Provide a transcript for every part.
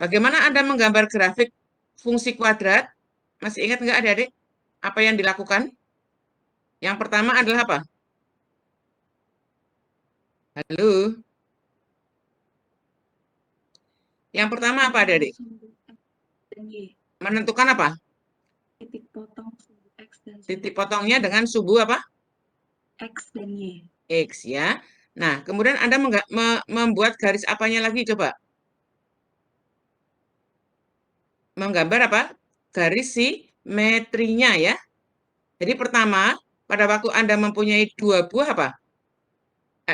Bagaimana Anda menggambar grafik fungsi kuadrat? Masih ingat nggak adik-adik? Apa yang dilakukan? Yang pertama adalah apa? Halo? Yang pertama apa adik-adik? Menentukan apa? Titik potong sumbu X dan sumbu Titik potongnya dengan sumbu apa? X dan Y. X ya. Nah, kemudian Anda membuat garis apanya lagi coba? Menggambar apa? Garis simetrinya ya. Jadi pertama, pada waktu Anda mempunyai dua buah apa?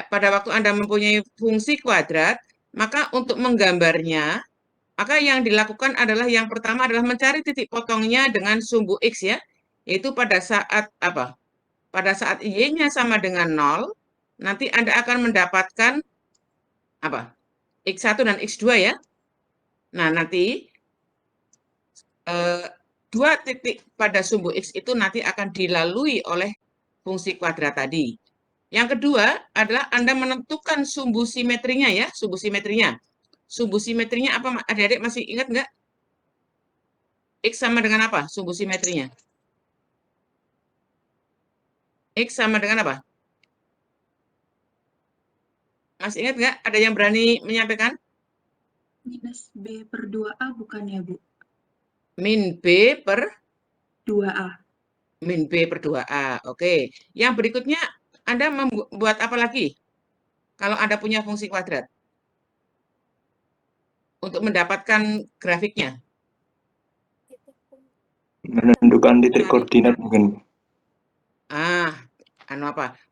Pada waktu Anda mempunyai fungsi kuadrat, maka untuk menggambarnya, maka yang dilakukan adalah yang pertama adalah mencari titik potongnya dengan sumbu X ya. Yaitu pada saat apa? Pada saat Y-nya sama dengan 0, nanti Anda akan mendapatkan apa? X1 dan X2 ya. Nah, nanti dua titik pada sumbu X itu nanti akan dilalui oleh fungsi kuadrat tadi. Yang kedua adalah Anda menentukan sumbu simetrinya ya, sumbu simetrinya. Sumbu simetrinya apa adik-adik masih ingat nggak? X sama dengan apa sumbu simetrinya? X sama dengan apa? Masih ingat nggak? Ada yang berani menyampaikan? Minus B per 2A bukan ya, Bu? Min B per 2A. min B per 2A. Oke. Yang berikutnya, Anda membuat apa lagi? Kalau Anda punya fungsi kuadrat. Untuk mendapatkan grafiknya. Menentukan titik koordinat mungkin.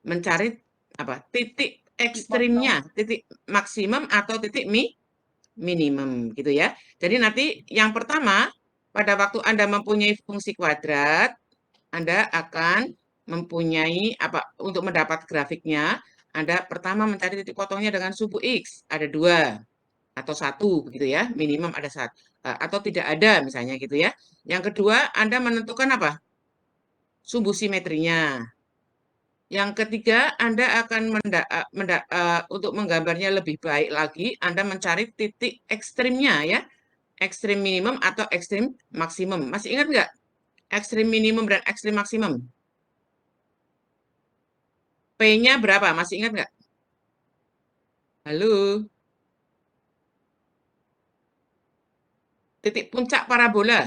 Mencari apa? Titik ekstrimnya, titik maksimum atau titik minimum gitu ya. Jadi nanti yang pertama, pada waktu Anda mempunyai fungsi kuadrat, Anda akan mempunyai apa untuk mendapat grafiknya, Anda pertama mencari titik potongnya dengan sumbu X, ada 2 atau 1 begitu ya, minimum ada 1 atau tidak ada misalnya gitu ya. Yang kedua, Anda menentukan apa? Sumbu simetrinya. Yang ketiga, Anda akan untuk menggambarnya lebih baik lagi, Anda mencari titik ekstrimnya ya. Ekstrim minimum atau ekstrim maksimum. Masih ingat nggak? Ekstrim minimum dan ekstrim maksimum. P-nya berapa? Masih ingat nggak? Halo? Titik puncak parabola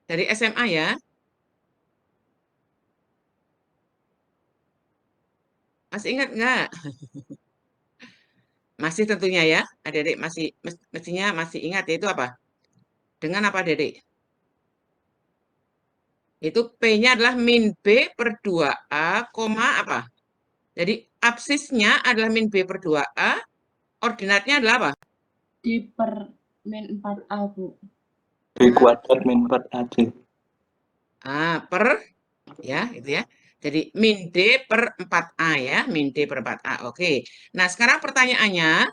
dari SMA ya. Masih ingat nggak? Masih tentunya ya. Adik-adik mestinya masih ingat yaitu apa? Dengan apa adik-adik? Itu P-nya adalah min B per 2A, apa? Jadi absisnya adalah min B per 2A, ordinatnya adalah apa? D per min 4A, Bu. D kuadrat min 4AC. Per, ya, itu ya. Jadi min D per 4A ya, min D per 4A. Oke. Nah, sekarang pertanyaannya,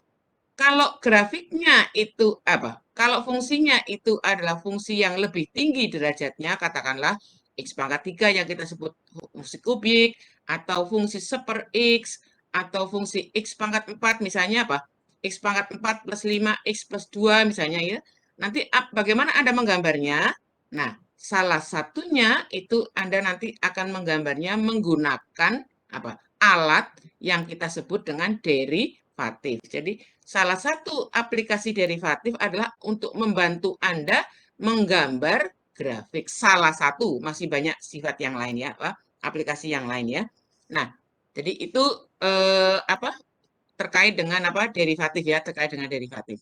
kalau grafiknya itu apa? Kalau fungsinya itu adalah fungsi yang lebih tinggi derajatnya, katakanlah X pangkat 3 yang kita sebut fungsi kubik, atau fungsi seper X, atau fungsi X pangkat 4, misalnya apa? X pangkat 4 plus 5, X plus 2 misalnya ya. Nanti bagaimana Anda menggambarnya? Nah, salah satunya itu Anda nanti akan menggambarnya menggunakan apa? Alat yang kita sebut dengan derivatif. Jadi salah satu aplikasi derivatif adalah untuk membantu Anda menggambar grafik. Salah satu, masih banyak sifat yang lain ya, aplikasi yang lain ya. Nah, jadi itu apa terkait dengan apa derivatif ya, terkait dengan derivatif.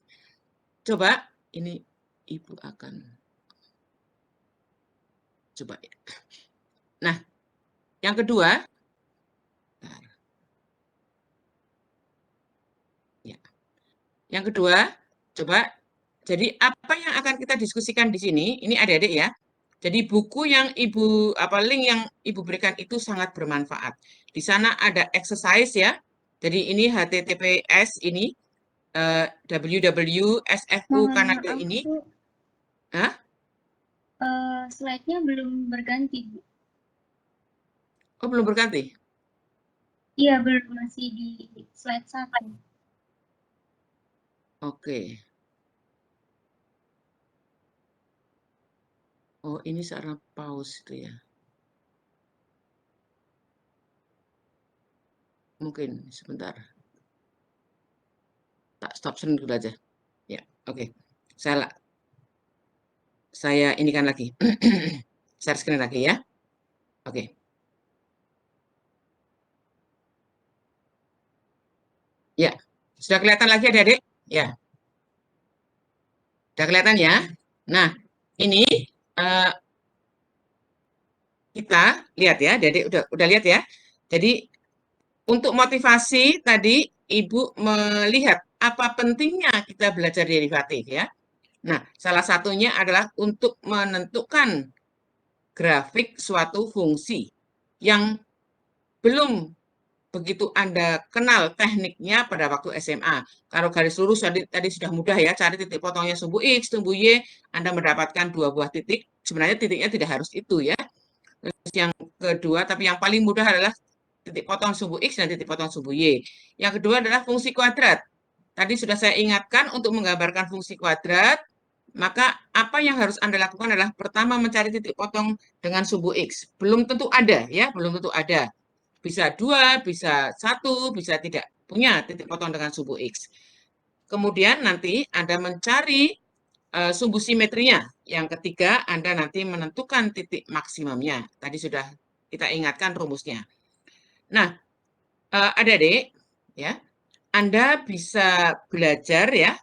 Coba ini Ibu akan coba ya. Nah, yang kedua, ya. Yang kedua, coba. Jadi apa yang akan kita diskusikan di sini? Ini adik-adik ya. Jadi buku yang link yang Ibu berikan itu sangat bermanfaat. Di sana ada exercise ya. Jadi ini HTTPS ini www.sfu Kanada ini. Hah? Slide-nya belum berganti, Bu. Oh, belum berganti? Iya, belum, masih di slide 1. Oke. Oh, ini searah pause itu ya. Mungkin sebentar. Tak stop dulu aja. Ya, oke. Saya inikan lagi. Share screen lagi ya. Oke. Ya, sudah kelihatan lagi adik-adik? Ya, sudah kelihatan ya. Nah, ini eh, kita lihat ya, adik udah lihat ya. Jadi untuk motivasi tadi Ibu melihat apa pentingnya kita belajar derivatif ya. Nah, salah satunya adalah untuk menentukan grafik suatu fungsi yang belum begitu Anda kenal tekniknya pada waktu SMA. Kalau garis lurus tadi sudah mudah ya, cari titik potongnya sumbu X, sumbu Y, Anda mendapatkan dua buah titik. Sebenarnya titiknya tidak harus itu ya. Terus yang kedua, tapi yang paling mudah adalah titik potong sumbu X dan titik potong sumbu Y. Yang kedua adalah fungsi kuadrat. Tadi sudah saya ingatkan untuk menggambarkan fungsi kuadrat, maka apa yang harus Anda lakukan adalah pertama mencari titik potong dengan sumbu X. Belum tentu ada ya, belum tentu ada. Bisa 2, bisa 1, bisa tidak punya titik potong dengan sumbu X. Kemudian nanti Anda mencari sumbu simetrinya. Yang ketiga, Anda nanti menentukan titik maksimumnya. Tadi sudah kita ingatkan rumusnya. Nah, adik-adik, ya, Anda bisa belajar ya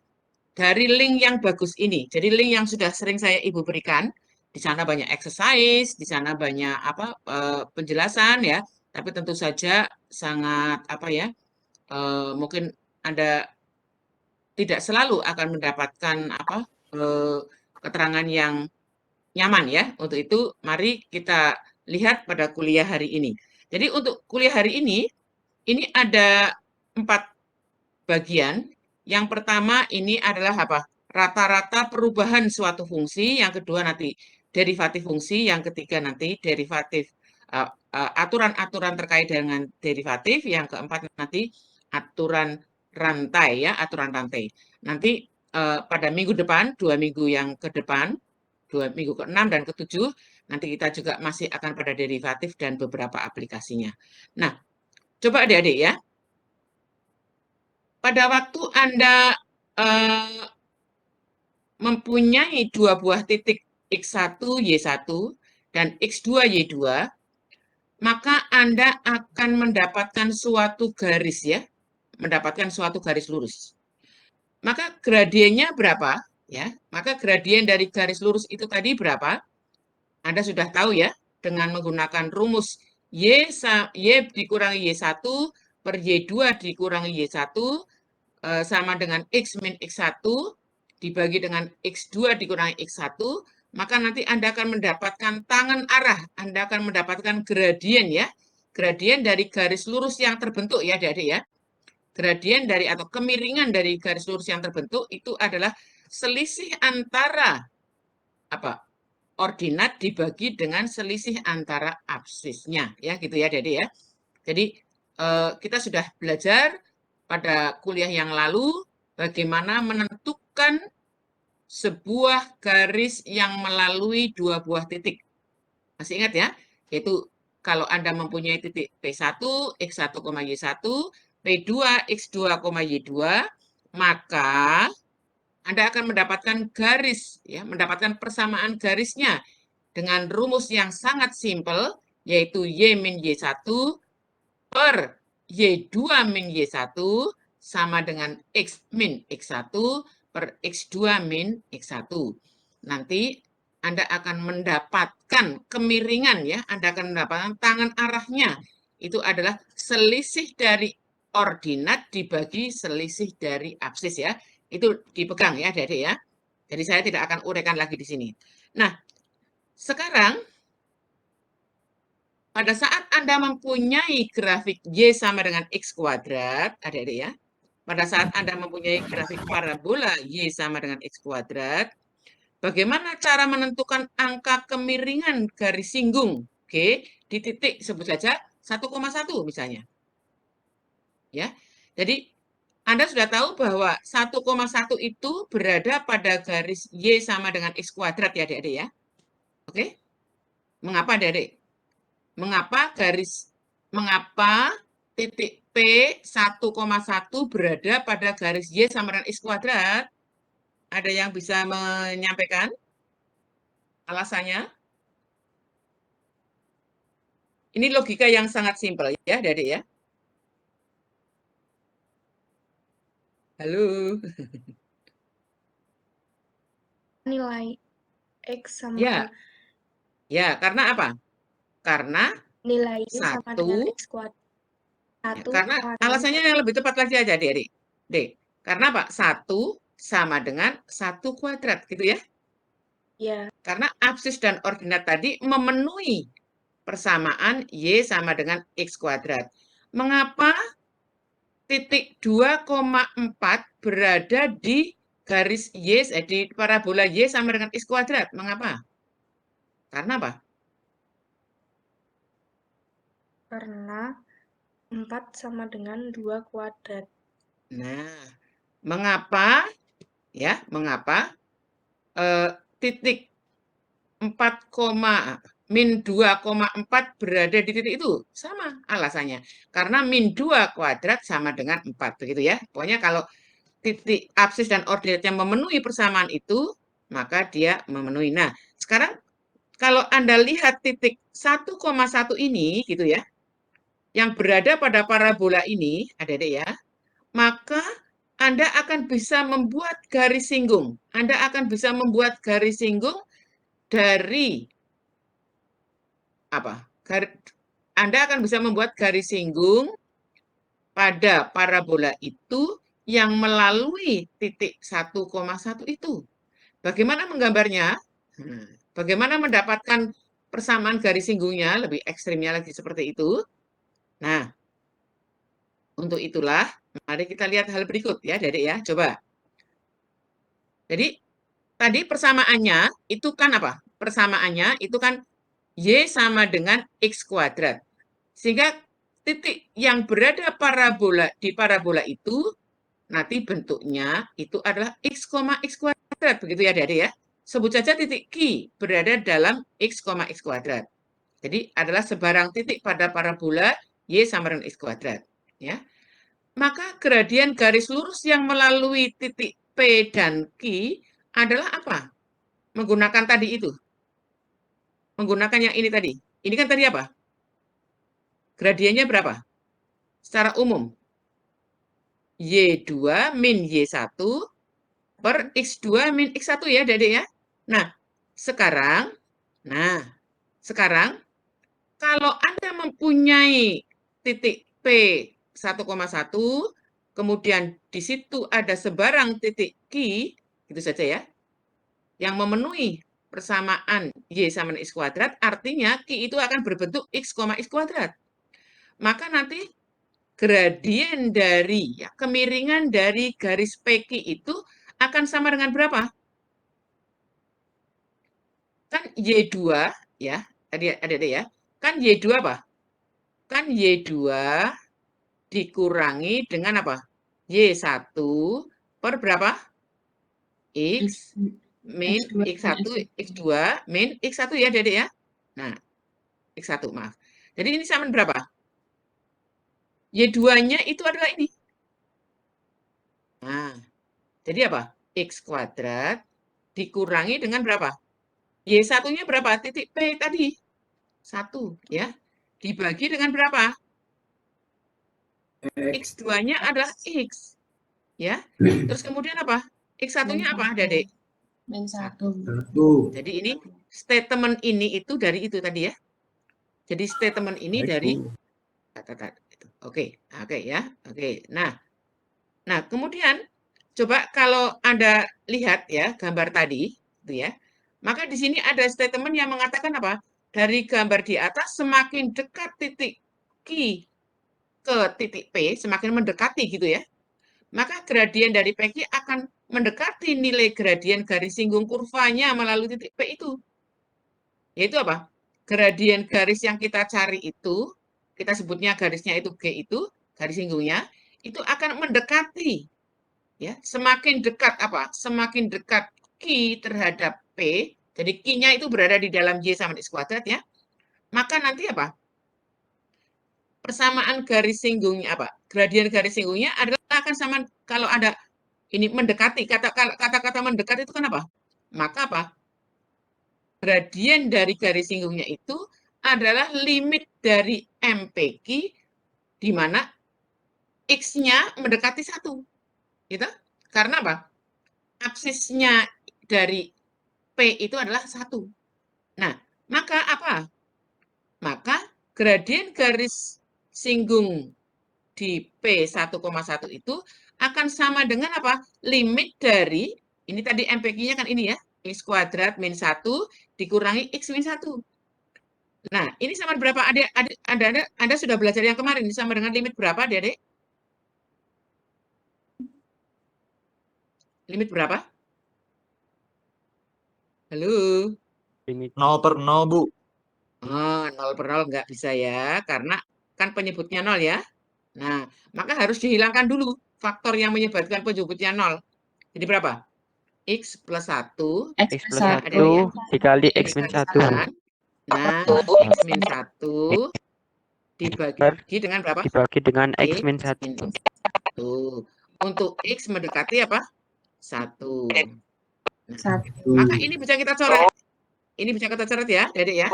dari link yang bagus ini. Jadi link yang sudah sering saya Ibu berikan, di sana banyak exercise, di sana banyak penjelasan ya. Tapi tentu saja sangat mungkin Anda tidak selalu akan mendapatkan keterangan yang nyaman ya. Untuk itu mari kita lihat pada kuliah hari ini. Jadi untuk kuliah hari ini ada 4 bagian. Yang pertama ini adalah rata-rata perubahan suatu fungsi. Yang kedua nanti derivatif fungsi. Yang ketiga nanti derivatif aturan-aturan terkait dengan derivatif. Yang keempat nanti aturan rantai ya, aturan rantai. Nanti pada minggu depan, 2 minggu yang ke depan, 2 minggu ke-6 dan ke-7, nanti kita juga masih akan pada derivatif dan beberapa aplikasinya. Nah, coba adik-adik ya. Pada waktu Anda mempunyai dua buah titik X1, Y1, dan X2, Y2, maka Anda akan mendapatkan suatu garis ya, mendapatkan suatu garis lurus. Maka gradiennya berapa? Ya, maka gradien dari garis lurus itu tadi berapa? Anda sudah tahu ya, dengan menggunakan rumus Y dikurangi Y1 per Y2 dikurangi Y1 sama dengan X min X1 dibagi dengan X2 dikurangi X1, maka nanti Anda akan mendapatkan tangan arah. Anda akan mendapatkan gradien ya. Gradien dari garis lurus yang terbentuk ya adik-adik ya. Gradien dari atau kemiringan dari garis lurus yang terbentuk itu adalah selisih antara ordinat dibagi dengan selisih antara absisnya ya gitu ya adik-adik ya. Jadi kita sudah belajar pada kuliah yang lalu bagaimana menentukan sebuah garis yang melalui dua buah titik. Masih ingat ya? Yaitu kalau Anda mempunyai titik P1, X1, Y1, P2, X2, Y2, maka Anda akan mendapatkan garis, ya, mendapatkan persamaan garisnya dengan rumus yang sangat simpel, yaitu Y min Y1 per Y2 min Y1 sama dengan X min X1 per X2 min X1. Nanti Anda akan mendapatkan kemiringan ya, Anda akan mendapatkan tangan arahnya. Itu adalah selisih dari ordinat dibagi selisih dari absis ya. Itu dipegang ya adik-adik ya. Jadi saya tidak akan uraikan lagi di sini. Nah, sekarang pada saat Anda mempunyai grafik Y sama dengan X kuadrat, adik-adik ya, pada saat Anda mempunyai grafik parabola Y sama dengan X kuadrat, bagaimana cara menentukan angka kemiringan garis singgung? Oke, di titik sebut saja 1,1 misalnya. Ya. Jadi Anda sudah tahu bahwa 1,1 itu berada pada garis Y sama dengan X kuadrat ya adik-adik ya. Oke? Mengapa, Adik? Mengapa titik P 1,1 berada pada garis Y sama dengan X kuadrat? Ada yang bisa menyampaikan alasannya? Ini logika yang sangat simpel ya, Adik ya. Halo. Nilai X sama Ya. Ya, karena apa? Karena nilai Y sama dengan satu, X kuadrat. ya, Satu karena sama dengan alasannya yang lebih tepat lagi aja, Adik. D. Karena apa? 1 sama dengan 1 kuadrat, gitu ya. ya. Karena absis dan ordinat tadi memenuhi persamaan Y sama dengan X kuadrat. Mengapa titik 2,4 berada di garis Y, di parabola Y sama dengan X kuadrat? Mengapa? Karena apa? Karena 4 sama dengan 2 kuadrat. Nah, mengapa titik 4, min 2,4 berada di titik itu? Sama alasannya. Karena min 2 kuadrat sama dengan 4, begitu ya. Pokoknya kalau titik absis dan ordinatnya memenuhi persamaan itu, maka dia memenuhi. Nah, sekarang kalau Anda lihat titik 1,1 ini, gitu ya, yang berada pada parabola ini, adik-adik ya, maka Anda akan bisa membuat garis singgung. Anda akan bisa membuat garis singgung dari apa? Anda akan bisa membuat garis singgung pada parabola itu yang melalui titik 1,1 itu. Bagaimana menggambarnya? Bagaimana mendapatkan persamaan garis singgungnya? Lebih ekstrimnya lagi seperti itu. Nah, untuk itulah, mari kita lihat hal berikut ya, Adik ya. Coba. Jadi, tadi persamaannya itu kan apa? Persamaannya itu kan Y sama dengan X kuadrat. Sehingga titik yang berada di parabola itu, nanti bentuknya itu adalah X, X kuadrat. Begitu ya, Adik ya. Sebut saja titik Q berada dalam X, X kuadrat. Jadi adalah sebarang titik pada parabola Y sama dengan X kuadrat. Ya. Maka gradien garis lurus yang melalui titik P dan Q adalah apa? Menggunakan tadi itu. Menggunakan yang ini tadi. Ini kan tadi apa? Gradiennya berapa? Secara umum. Y2 min Y1 per X2 min X1 ya, Adik ya. Nah, sekarang kalau Anda mempunyai titik P 1,1, kemudian di situ ada sebarang titik Q, itu saja ya, yang memenuhi persamaan Y sama X kuadrat, artinya Q itu akan berbentuk X, X kuadrat. Maka nanti gradien dari, kemiringan dari garis PQ itu akan sama dengan berapa? Kan Y2, ya, adik-adik ya, kan Y2 apa? Kan Y2 dikurangi dengan apa? Y1 per berapa? X min X1, X2 min X1 ya, Dedek ya. Nah, X1, maaf. Jadi ini sama berapa? Y2-nya itu adalah ini. Nah, jadi apa? X kuadrat dikurangi dengan berapa? Y1-nya berapa? Titik P tadi. 1, ya. Dibagi dengan berapa? X2-nya adalah X. Ya. Terus kemudian apa? X1-nya apa, Dedek? Min 1. Jadi ini statement ini itu dari itu tadi ya. Jadi statement ini dari Oke, ya. Oke. Nah, kemudian coba kalau Anda lihat ya gambar tadi, itu ya. Maka di sini ada statement yang mengatakan apa? Dari gambar di atas semakin dekat titik Q ke titik P, semakin mendekati gitu ya. Maka gradien dari PQ akan mendekati nilai gradien garis singgung kurvanya melalui titik P itu. Yaitu apa? Gradien garis yang kita cari itu, kita sebutnya garisnya itu G itu, garis singgungnya, itu akan mendekati. Ya, semakin dekat apa? Semakin dekat Q terhadap P, Jadi Q-nya itu berada di dalam Y sama X kuadrat ya. Maka nanti apa? Persamaan garis singgungnya apa? Gradien garis singgungnya adalah akan sama kalau ada ini mendekati. Kata-kata mendekat itu kan apa? Maka apa? Gradien dari garis singgungnya itu adalah limit dari MPQ di mana X-nya mendekati 1. Gitu? Karena apa? Absisnya dari P itu adalah 1. Nah, maka apa? Maka gradien garis singgung di P1,1 itu akan sama dengan apa? Limit dari, ini tadi MPQ-nya kan ini ya, X kuadrat min 1 dikurangi X min 1. Nah, ini sama berapa? Anda sudah belajar yang kemarin, ini sama dengan limit berapa, adik-adik? Limit berapa? Halo? Limit 0/0, Bu. Oh, 0/0 nggak bisa ya, karena kan penyebutnya 0 ya. Nah, maka harus dihilangkan dulu faktor yang menyebabkan penyebutnya 0. Jadi berapa? X plus 1. X plus Ya, 1 adik-adik ya. dikali X min 1. Dikalikan. Nah, X min 1 dibagi dengan berapa? Dibagi dengan X min 1. min 1. Untuk X mendekati apa? 1. Nah, maka ini bisa kita coret. Ini bisa kita coret ya, adik ya.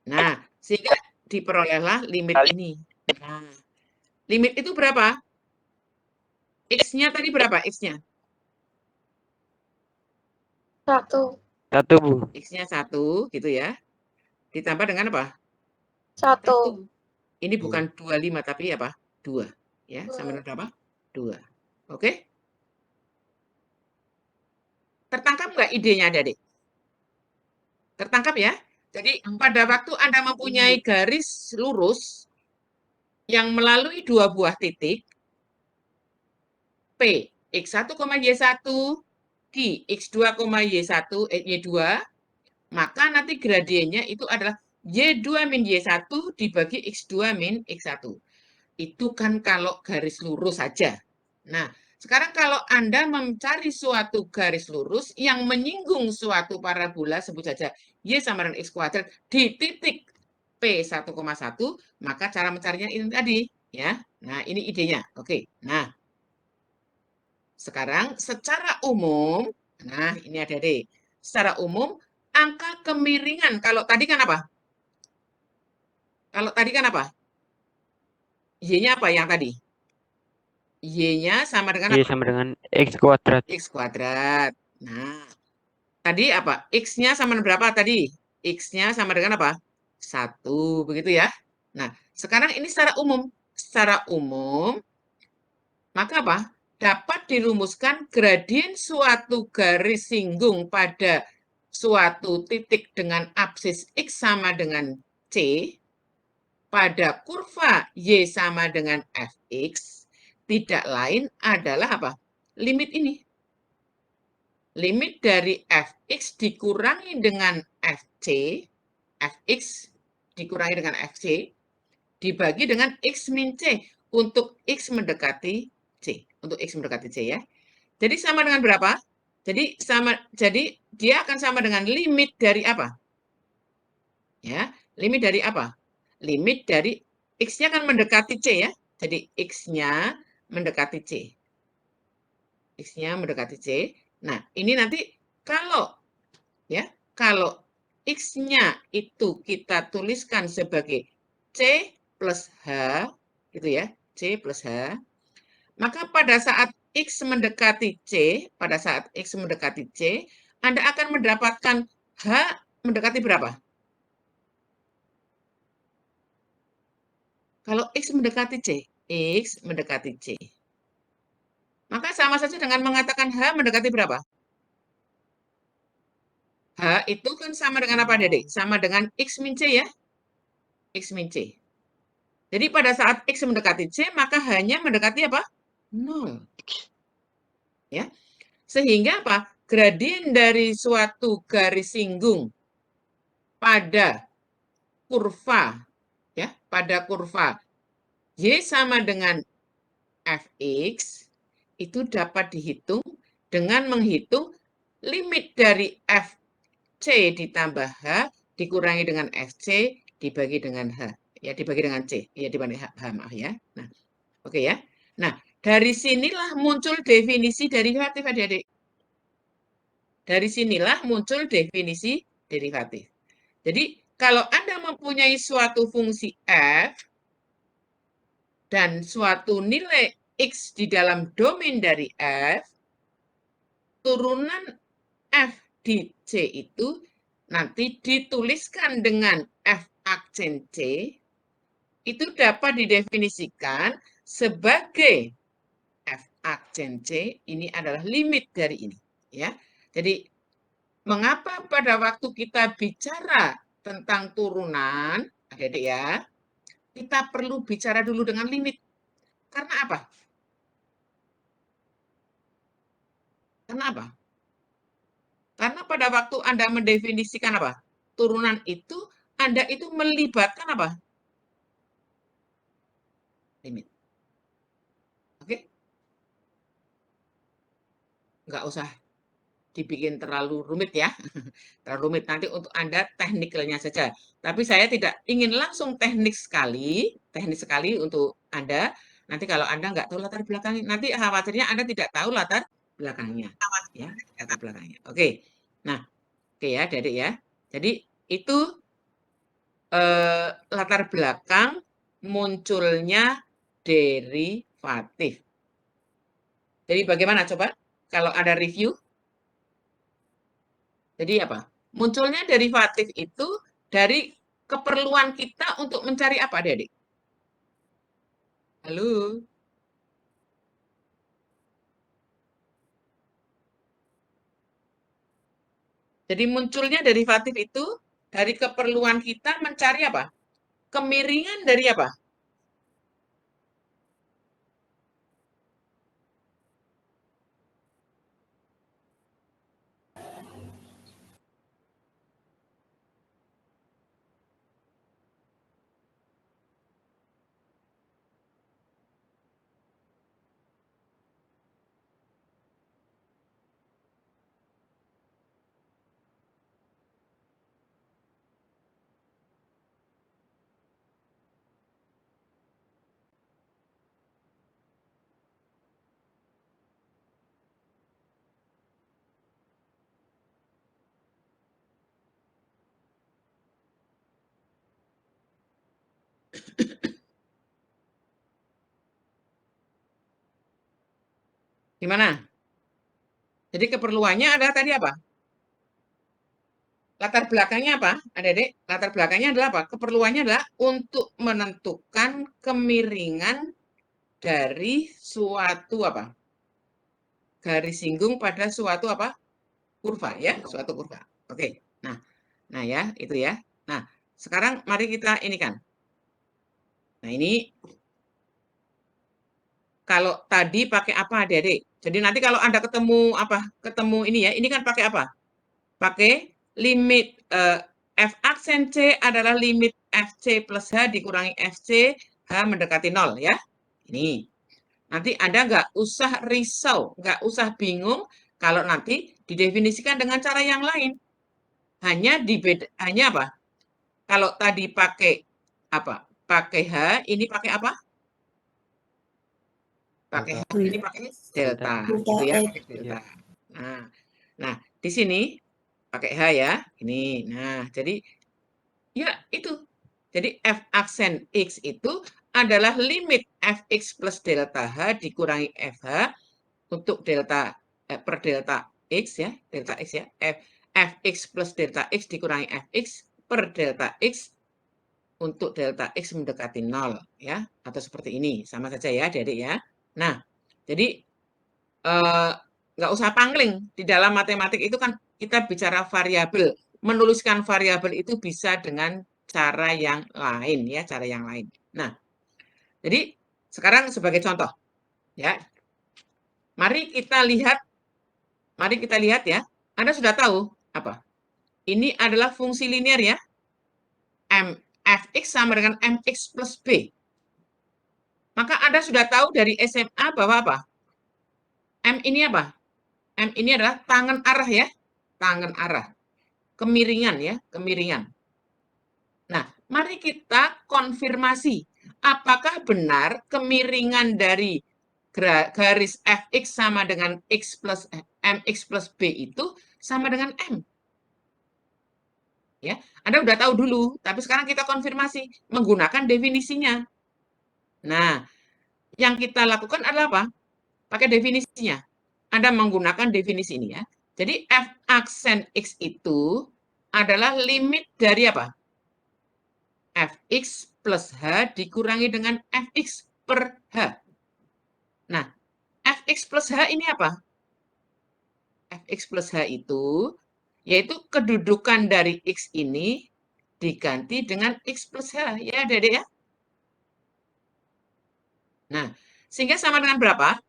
Nah, sehingga diperolehlah limit ini. Nah, limit itu berapa? X-nya tadi berapa? X-nya? 1. 1, Bu. X-nya 1, gitu ya. Ditambah dengan apa? 1. 1. Ini bukan 25, tapi apa? 2. Ya, sama dengan berapa? 2. Oke? Tertangkap nggak idenya, adik-adik? Tertangkap ya? Jadi, pada waktu Anda mempunyai garis lurus yang melalui 2 buah titik, P, X1, Y1, Q, X2, Y2, maka nanti gradiennya itu adalah Y2 min Y1 dibagi X2 min X1. Itu kan kalau garis lurus saja. Nah, sekarang kalau Anda mencari suatu garis lurus yang menyinggung suatu parabola, sebut saja Y sama dengan X kuadrat di titik P1,1, maka cara mencarinya ini tadi. Ya. Nah, ini idenya. Oke. Nah, sekarang secara umum, nah ini ada deh. Secara umum, angka kemiringan, kalau tadi kan apa? Kalau tadi kan apa? Y-nya apa yang tadi? Y-nya sama dengan Y apa? sama dengan X kuadrat. X kuadrat. Nah, tadi apa? X-nya sama dengan berapa tadi? X-nya sama dengan apa? 1, begitu ya. Nah, sekarang ini secara umum. Secara umum, maka apa? Dapat dirumuskan gradien suatu garis singgung pada suatu titik dengan absis X sama dengan C pada kurva Y sama dengan Fx tidak lain adalah apa? Limit ini. Limit dari Fx dikurangi dengan Fc, Fx dikurangi dengan Fc, dibagi dengan X min C untuk X mendekati C. Untuk X mendekati C ya. Jadi sama dengan berapa? Jadi dia akan sama dengan limit dari apa? Ya, limit dari apa? Limit dari X-nya kan mendekati C ya. Jadi X-nya mendekati C. X-nya mendekati C. Nah, ini nanti kalau X-nya itu kita tuliskan sebagai C plus H, gitu ya, C plus H, maka pada saat X mendekati C, Anda akan mendapatkan H mendekati berapa? Kalau X mendekati C, X mendekati C. Maka sama saja dengan mengatakan H mendekati berapa? H itu kan sama dengan apa, Dedek? Sama dengan X min C ya? X min C. Jadi pada saat X mendekati C, maka hanya mendekati apa? 0. Ya. Sehingga apa? Gradien dari suatu garis singgung pada kurva, ya, pada kurva Y sama dengan Fx, itu dapat dihitung dengan menghitung limit dari F C ditambah H dikurangi dengan FC dibagi dengan H. Ya, dibagi dengan C. Ya, dibagi H, maaf ya. Nah, oke ya. Nah, dari sinilah muncul definisi derivatif, adik-adik. Dari sinilah muncul definisi derivatif. Jadi, kalau Anda mempunyai suatu fungsi f dan suatu nilai x di dalam domain dari f, turunan f di C itu nanti dituliskan dengan f aksen C, itu dapat didefinisikan sebagai f aksen C, ini adalah limit dari ini. Ya. Jadi, mengapa pada waktu kita bicara tentang turunan, adik-adik ya, kita perlu bicara dulu dengan limit. Karena apa? Karena apa? Karena pada waktu Anda mendefinisikan apa? Turunan itu, Anda itu melibatkan apa? Limit. Oke? Nggak usah dibikin terlalu rumit ya. Terlalu rumit nanti untuk Anda teknikalnya saja. Tapi saya tidak ingin langsung teknik sekali untuk Anda. Nanti kalau Anda nggak tahu latar belakangnya, nanti khawatirnya Anda tidak tahu latar belakangnya. Ya, latar belakangnya. Oke. Nah, oke ya, Adik ya. Jadi itu latar belakang munculnya derivatif. Jadi bagaimana coba kalau ada review? Jadi apa? Munculnya derivatif itu dari keperluan kita untuk mencari apa, Adik? Halo? Jadi munculnya derivatif itu dari keperluan kita mencari apa? Kemiringan dari apa? Gimana? Jadi keperluannya adalah tadi apa? Latar belakangnya apa, Adik-adik? Latar belakangnya adalah apa? Keperluannya adalah untuk menentukan kemiringan dari suatu apa? Garis singgung pada suatu apa? Kurva ya, suatu kurva. Oke. Nah ya, itu ya. Nah, sekarang mari kita ini kan. Nah, ini kalau tadi pakai apa, Adik-adik? Jadi nanti kalau Anda ketemu apa? Ketemu ini ya, ini kan pakai apa? Pakai limit F aksen C adalah limit FC plus H dikurangi FC, H mendekati 0 ya. Ini. Nanti Anda nggak usah risau, nggak usah bingung kalau nanti didefinisikan dengan cara yang lain. Hanya apa? Kalau tadi pakai apa? Pakai H, ini pakai apa? Pakai H, ini pakai delta. Gitu ya, pakai delta. Nah, di sini pakai H ya, ini. Nah, jadi ya itu. Jadi F aksen X itu adalah limit Fx plus delta H dikurangi FH untuk delta per delta X ya, delta X ya, Fx plus delta X dikurangi Fx per delta X untuk delta X mendekati 0 ya, atau seperti ini, sama saja ya Adik ya. Nah, jadi nggak usah pangling, di dalam matematik itu kan kita bicara variabel, menuliskan variabel itu bisa dengan cara yang lain ya, cara yang lain. Nah, jadi sekarang sebagai contoh ya, mari kita lihat ya. Anda sudah tahu apa? Ini adalah fungsi linear ya. Fx sama dengan mx plus b. Maka Anda sudah tahu dari SMA bahwa apa? M ini apa? M ini adalah tangen arah ya. Tangen arah. kemiringan ya, kemiringan. Nah, mari kita konfirmasi. Apakah benar kemiringan dari garis fx sama dengan x plus mx plus b itu sama dengan m? Ya, Anda udah tahu dulu, tapi sekarang kita konfirmasi menggunakan definisinya. Nah, yang kita lakukan adalah apa? Pakai definisinya. Anda menggunakan definisi ini ya. Jadi f aksen x itu adalah limit dari apa? Fx plus h dikurangi dengan fx per h. Nah, fx plus h ini apa? Fx plus h itu yaitu kedudukan dari x ini diganti dengan x plus h. Ya, Dede ya? Nah, sehingga sama dengan berapa?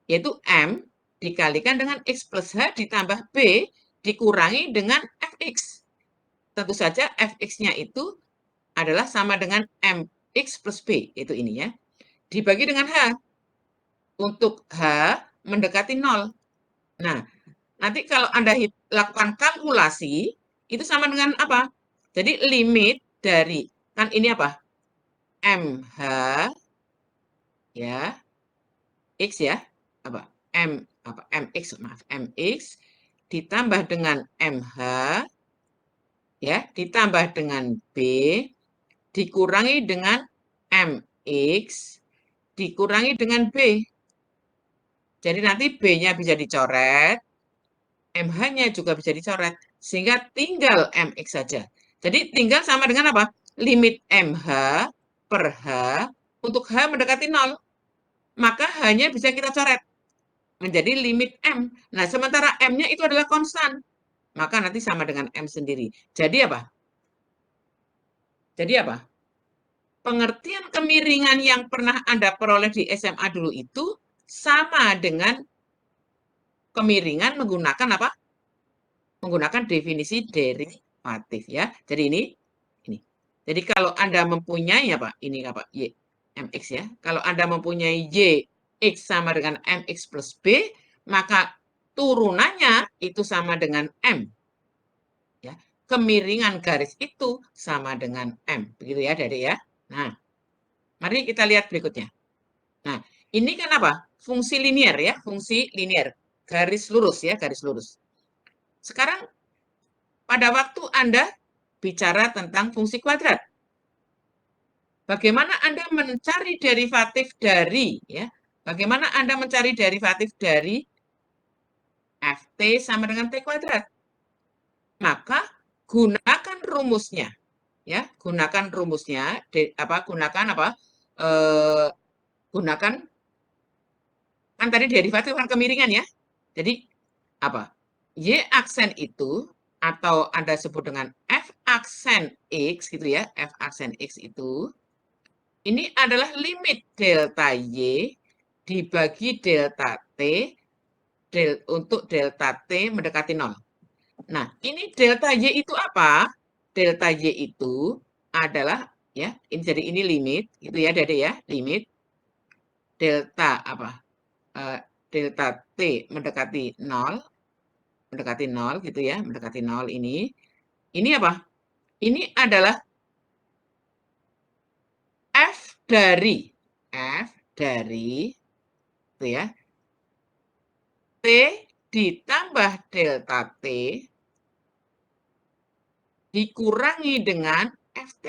Yaitu m dikalikan dengan x plus h ditambah b dikurangi dengan fx. Tentu saja fx-nya itu adalah sama dengan mx plus b, itu ini ya. Dibagi dengan h. Untuk h mendekati 0. Nah, nanti kalau Anda lakukan kalkulasi, itu sama dengan apa? Jadi limit dari, kan ini apa? mh, ya, x ya, apa? mx, maaf, mx ditambah dengan mh, ya, ditambah dengan b, dikurangi dengan mx, dikurangi dengan b. Jadi nanti b-nya bisa dicoret, mh-nya juga bisa dicoret, sehingga tinggal mx saja. Jadi tinggal sama dengan apa? Limit mh per h, untuk h mendekati 0, maka h-nya bisa kita coret menjadi limit m. Nah, sementara m-nya itu adalah konstan, maka nanti sama dengan m sendiri. Jadi apa? Jadi apa? Pengertian kemiringan yang pernah Anda peroleh di SMA dulu itu sama dengan kemiringan menggunakan apa? Menggunakan definisi derivatif ya. Jadi ini. Jadi kalau Anda mempunyai apa? Ini apa? Y, mx ya. Kalau Anda mempunyai y x sama dengan mx plus b, maka turunannya itu sama dengan m. Ya. Kemiringan garis itu sama dengan m. Begitu ya, Adik ya. Nah, mari kita lihat berikutnya. Nah, ini kan apa? Fungsi linier ya, fungsi linier. Garis lurus ya, garis lurus. Sekarang pada waktu Anda bicara tentang fungsi kuadrat, bagaimana Anda mencari derivatif dari ya? Bagaimana Anda mencari derivatif dari ft sama dengan t kuadrat? Maka gunakan rumusnya ya, gunakan rumusnya gunakan apa? Gunakan kan tadi derivatif kan kemiringan ya. Jadi apa? Y aksen itu atau Anda sebut dengan f aksen x gitu ya, f aksen x itu ini adalah limit delta y dibagi delta t untuk delta t mendekati 0. Nah, ini delta y itu apa? Delta y itu adalah ya, ini jadi ini limit gitu ya, Dede ya, limit delta apa? Delta t mendekati 0 gitu ya, mendekati 0 ini. Ini apa? Ini adalah f dari itu ya, t ditambah delta t dikurangi dengan ft.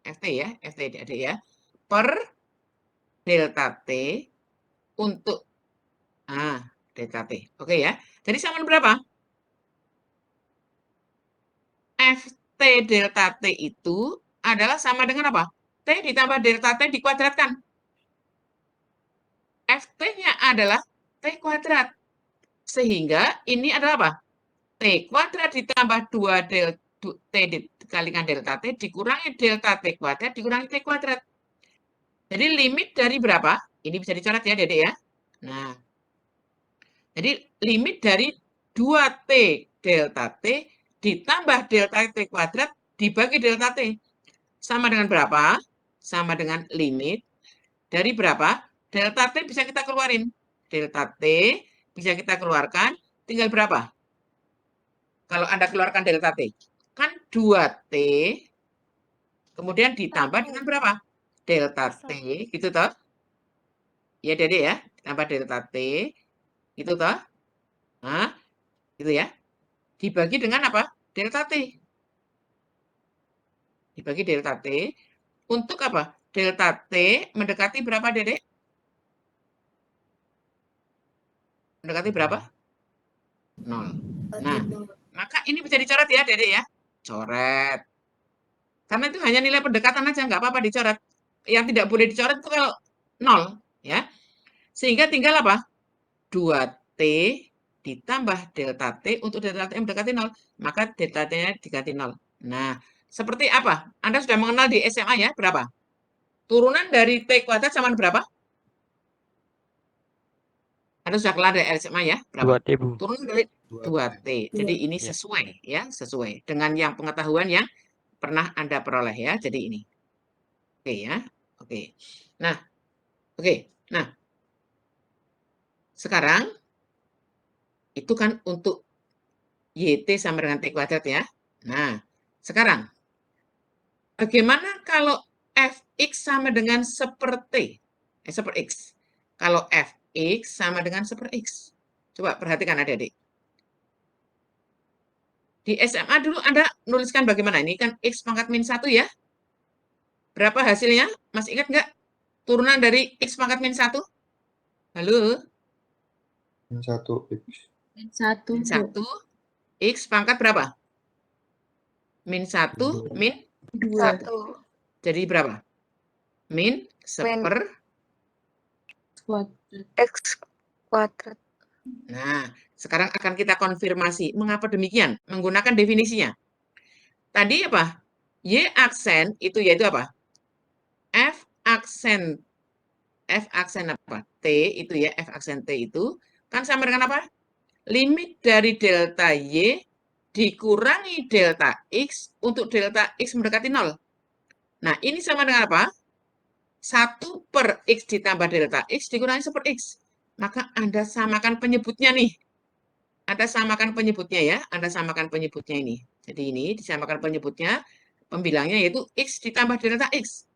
ft ya, ft adik ya, per delta t untuk delta t. Oke ya. Jadi sama berapa? ft delta t itu adalah sama dengan apa? T ditambah delta t dikuadratkan. ft-nya adalah t kuadrat. Sehingga ini adalah apa? T kuadrat ditambah 2 t dikalikan delta t dikurangi delta t kuadrat dikurangi t kuadrat. Jadi limit dari berapa? Ini bisa dicoret ya, Dede ya. Nah, jadi limit dari 2t delta t ditambah delta t kuadrat dibagi delta t. Sama dengan berapa? Sama dengan limit dari berapa? Delta t bisa kita keluarin. Delta t bisa kita keluarkan, tinggal berapa? Kalau Anda keluarkan delta T. Kan 2T, kemudian ditambah dengan berapa? Delta T, gitu toh. Ya, Dede ya. Ditambah delta T, gitu toh. Nah, gitu ya. Dibagi dengan apa? Delta T. Dibagi delta T. Untuk apa? Delta T mendekati berapa, Dede? Mendekati berapa? 0. Nah, maka ini bisa dicoret ya, Dede ya. Coret. Karena itu hanya nilai pendekatan aja, nggak apa-apa dicoret. Yang tidak boleh dicoret itu kalau 0. Ya. Sehingga tinggal apa? 2T ditambah delta T untuk delta T mendekati 0. Maka delta T-nya diganti 0. Nah, seperti apa? Anda sudah mengenal di SMA ya? Berapa? Turunan dari T kuadrat sama berapa? Anda sudah kelar dari SMA ya? Berapa? 2T, Bu. Turunan dari 2T. Jadi ini Ya. sesuai ya, sesuai dengan yang pengetahuan yang pernah Anda peroleh ya. Jadi ini. Oke ya. Oke. Nah, oke. Nah, sekarang itu kan untuk YT sama dengan T kuadrat ya. Nah, sekarang bagaimana kalau Fx sama dengan seperti seper X? Kalau Fx sama dengan seper X. Coba perhatikan adik-adik. Di SMA dulu Anda nuliskan bagaimana? Ini kan X pangkat min 1 ya. Berapa hasilnya? Masih ingat nggak? Turunan dari X pangkat min 1? Halo? Min 1 X. Min 1, Min Bu. 1. X pangkat berapa? Min 1, min 2. 1. jadi berapa? Min seper. Kuadrat. X kuadrat. Nah, sekarang akan kita konfirmasi. Mengapa demikian? Menggunakan definisinya. Tadi apa? Y aksen itu yaitu apa? F aksen apa? T itu ya, F aksen T itu kan sama dengan apa? Limit dari delta Y dikurangi delta X untuk delta X mendekati 0. Nah, ini sama dengan apa? 1 per X ditambah delta X dikurangi 1 per X. Maka Anda samakan penyebutnya nih. Anda samakan penyebutnya ya. Anda samakan penyebutnya ini. Jadi ini disamakan penyebutnya, pembilangnya yaitu X ditambah delta X.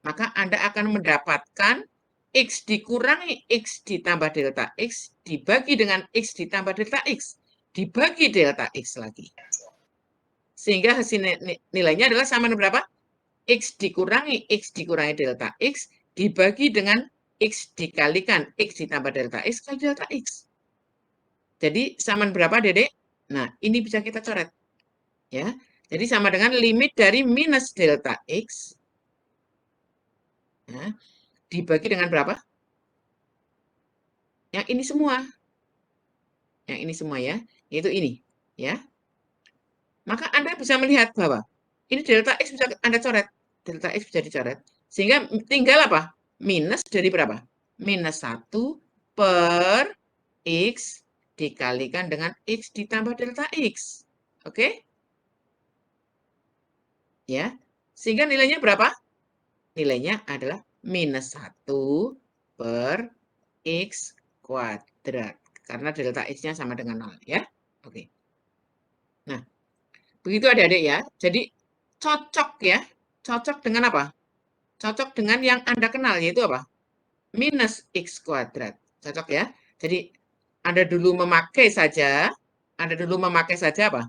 Maka Anda akan mendapatkan X dikurangi X ditambah delta X dibagi dengan X ditambah delta X dibagi delta X lagi. Sehingga hasil nilainya adalah sama dengan berapa? X dikurangi delta X dibagi dengan X dikalikan X ditambah delta X kali delta X. Jadi sama berapa, Dedek? Nah, ini bisa kita coret. Ya. Jadi sama dengan limit dari minus delta X ya, dibagi dengan berapa? Yang ini semua. Yang ini semua ya, yaitu ini. Ya. Maka Anda bisa melihat bahwa ini delta X bisa Anda coret. Delta X bisa dicoret. Sehingga tinggal apa? Minus dari berapa? Minus 1 per X dikalikan dengan X ditambah delta X. Oke? Ya. Sehingga nilainya berapa? Nilainya adalah minus 1 per X kuadrat. Karena delta X-nya sama dengan 0. Ya. Oke. Nah, begitu adik-adik ya. Jadi, cocok ya. Cocok dengan apa? Cocok dengan yang Anda kenal, yaitu apa? Minus X kuadrat. Cocok ya. Jadi, Anda dulu memakai saja apa?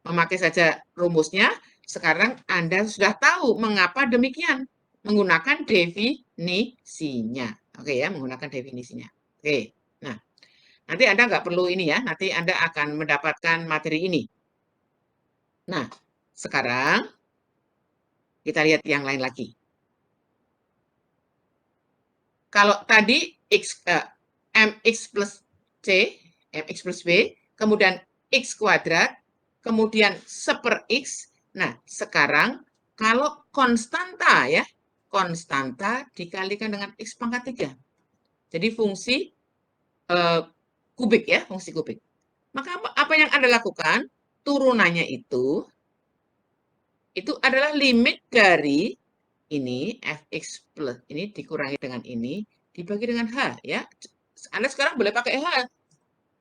Memakai saja rumusnya. Sekarang Anda sudah tahu mengapa demikian. Menggunakan definisinya. Oke ya, menggunakan definisinya. Oke, nah. Nanti Anda nggak perlu ini ya. Nanti Anda akan mendapatkan materi ini. Nah, sekarang kita lihat yang lain lagi. Kalau tadi mx plus c, mx plus b, kemudian x kuadrat, kemudian seper x. Nah, sekarang kalau konstanta ya, konstanta dikalikan dengan x pangkat 3. Jadi fungsi kubik ya, fungsi kubik. Maka apa yang Anda lakukan? Turunannya itu adalah limit dari ini fx plus ini dikurangi dengan ini dibagi dengan h ya. Anda sekarang boleh pakai h,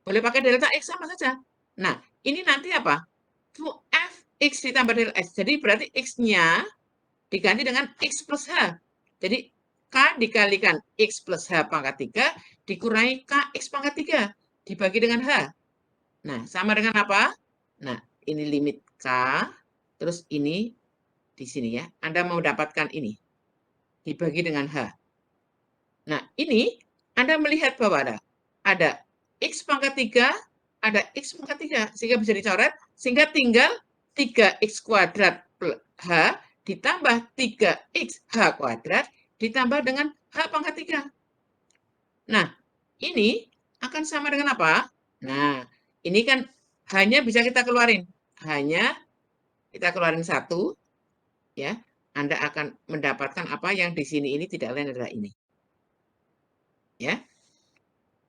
boleh pakai delta x sama saja. Nah, ini nanti apa? Fx ditambah del X. Jadi berarti X-nya diganti dengan X plus H. Jadi K dikalikan X plus H pangkat 3 dikurangi KX pangkat 3 dibagi dengan H. Nah, sama dengan apa? Nah, ini limit K, terus ini di sini ya. Anda mau mendapatkan ini. Dibagi dengan H. Nah, ini Anda melihat bahwa ada X pangkat 3, ada X pangkat 3. Sehingga bisa dicoret, sehingga tinggal 3X kuadrat plus H ditambah 3X H kuadrat ditambah dengan H pangkat 3. Nah, ini akan sama dengan apa? Nah, ini kan hanya bisa kita keluarin. Hanya kita keluarin 1, ya. Anda akan mendapatkan apa yang di sini ini tidak lain adalah ini. Ya.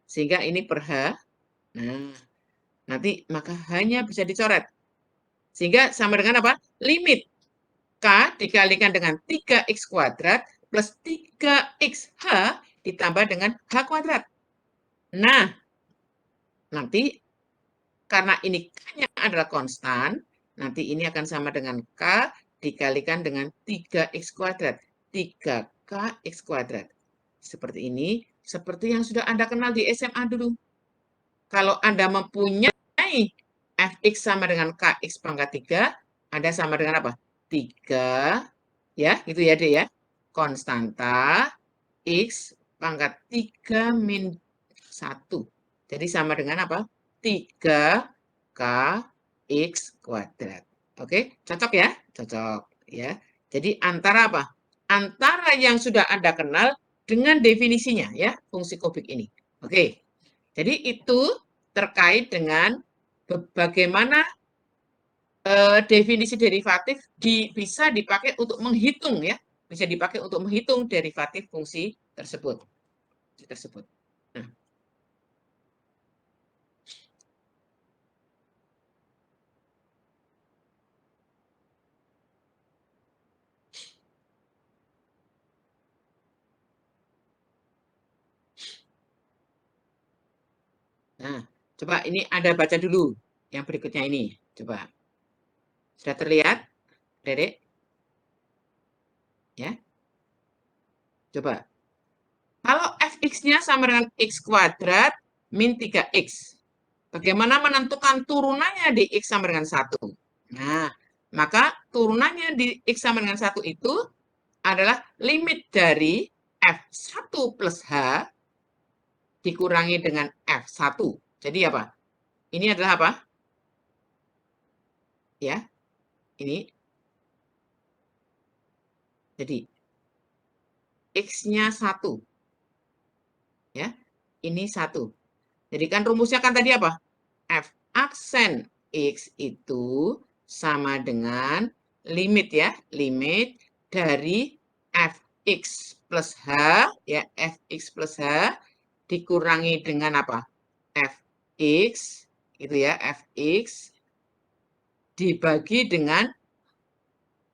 Sehingga ini per H. Nah, nanti maka hanya bisa dicoret. Sehingga sama dengan apa? Limit K dikalikan dengan 3X kuadrat plus 3XH ditambah dengan H kuadrat. Nah, nanti karena ini K-nya adalah konstan, nanti ini akan sama dengan K dikalikan dengan 3X kuadrat. 3KX kuadrat. Seperti ini, seperti yang sudah Anda kenal di SMA dulu. Kalau Anda mempunyai Fx sama dengan Kx pangkat 3, Anda sama dengan apa? 3, ya, gitu ya, Dek ya. Konstanta X pangkat 3 min 1. Jadi sama dengan apa? 3KX kuadrat. Oke, cocok ya? Cocok ya. Jadi antara apa? Antara yang sudah Anda kenal dengan definisinya ya, fungsi kubik ini. Oke. Jadi itu terkait dengan bagaimana definisi derivatif bisa dipakai untuk menghitung ya, bisa dipakai untuk menghitung derivatif fungsi tersebut. Nah. Nah, coba ini Anda baca dulu yang berikutnya ini. Coba. Sudah terlihat, Dedek? Ya. Coba. Kalau Fx-nya sama dengan X kuadrat min 3X. Bagaimana menentukan turunannya di X sama dengan 1? Nah, maka turunannya di X sama dengan 1 itu adalah limit dari F1 plus H dikurangi dengan F1. Jadi apa? Ini adalah apa? Ya, ini. Jadi, X-nya 1. Ya, ini 1. Jadi kan rumusnya kan tadi apa? F aksen X itu sama dengan limit ya, limit dari Fx plus H, ya, Fx plus H dikurangi dengan apa? Fx, gitu ya, Fx dibagi dengan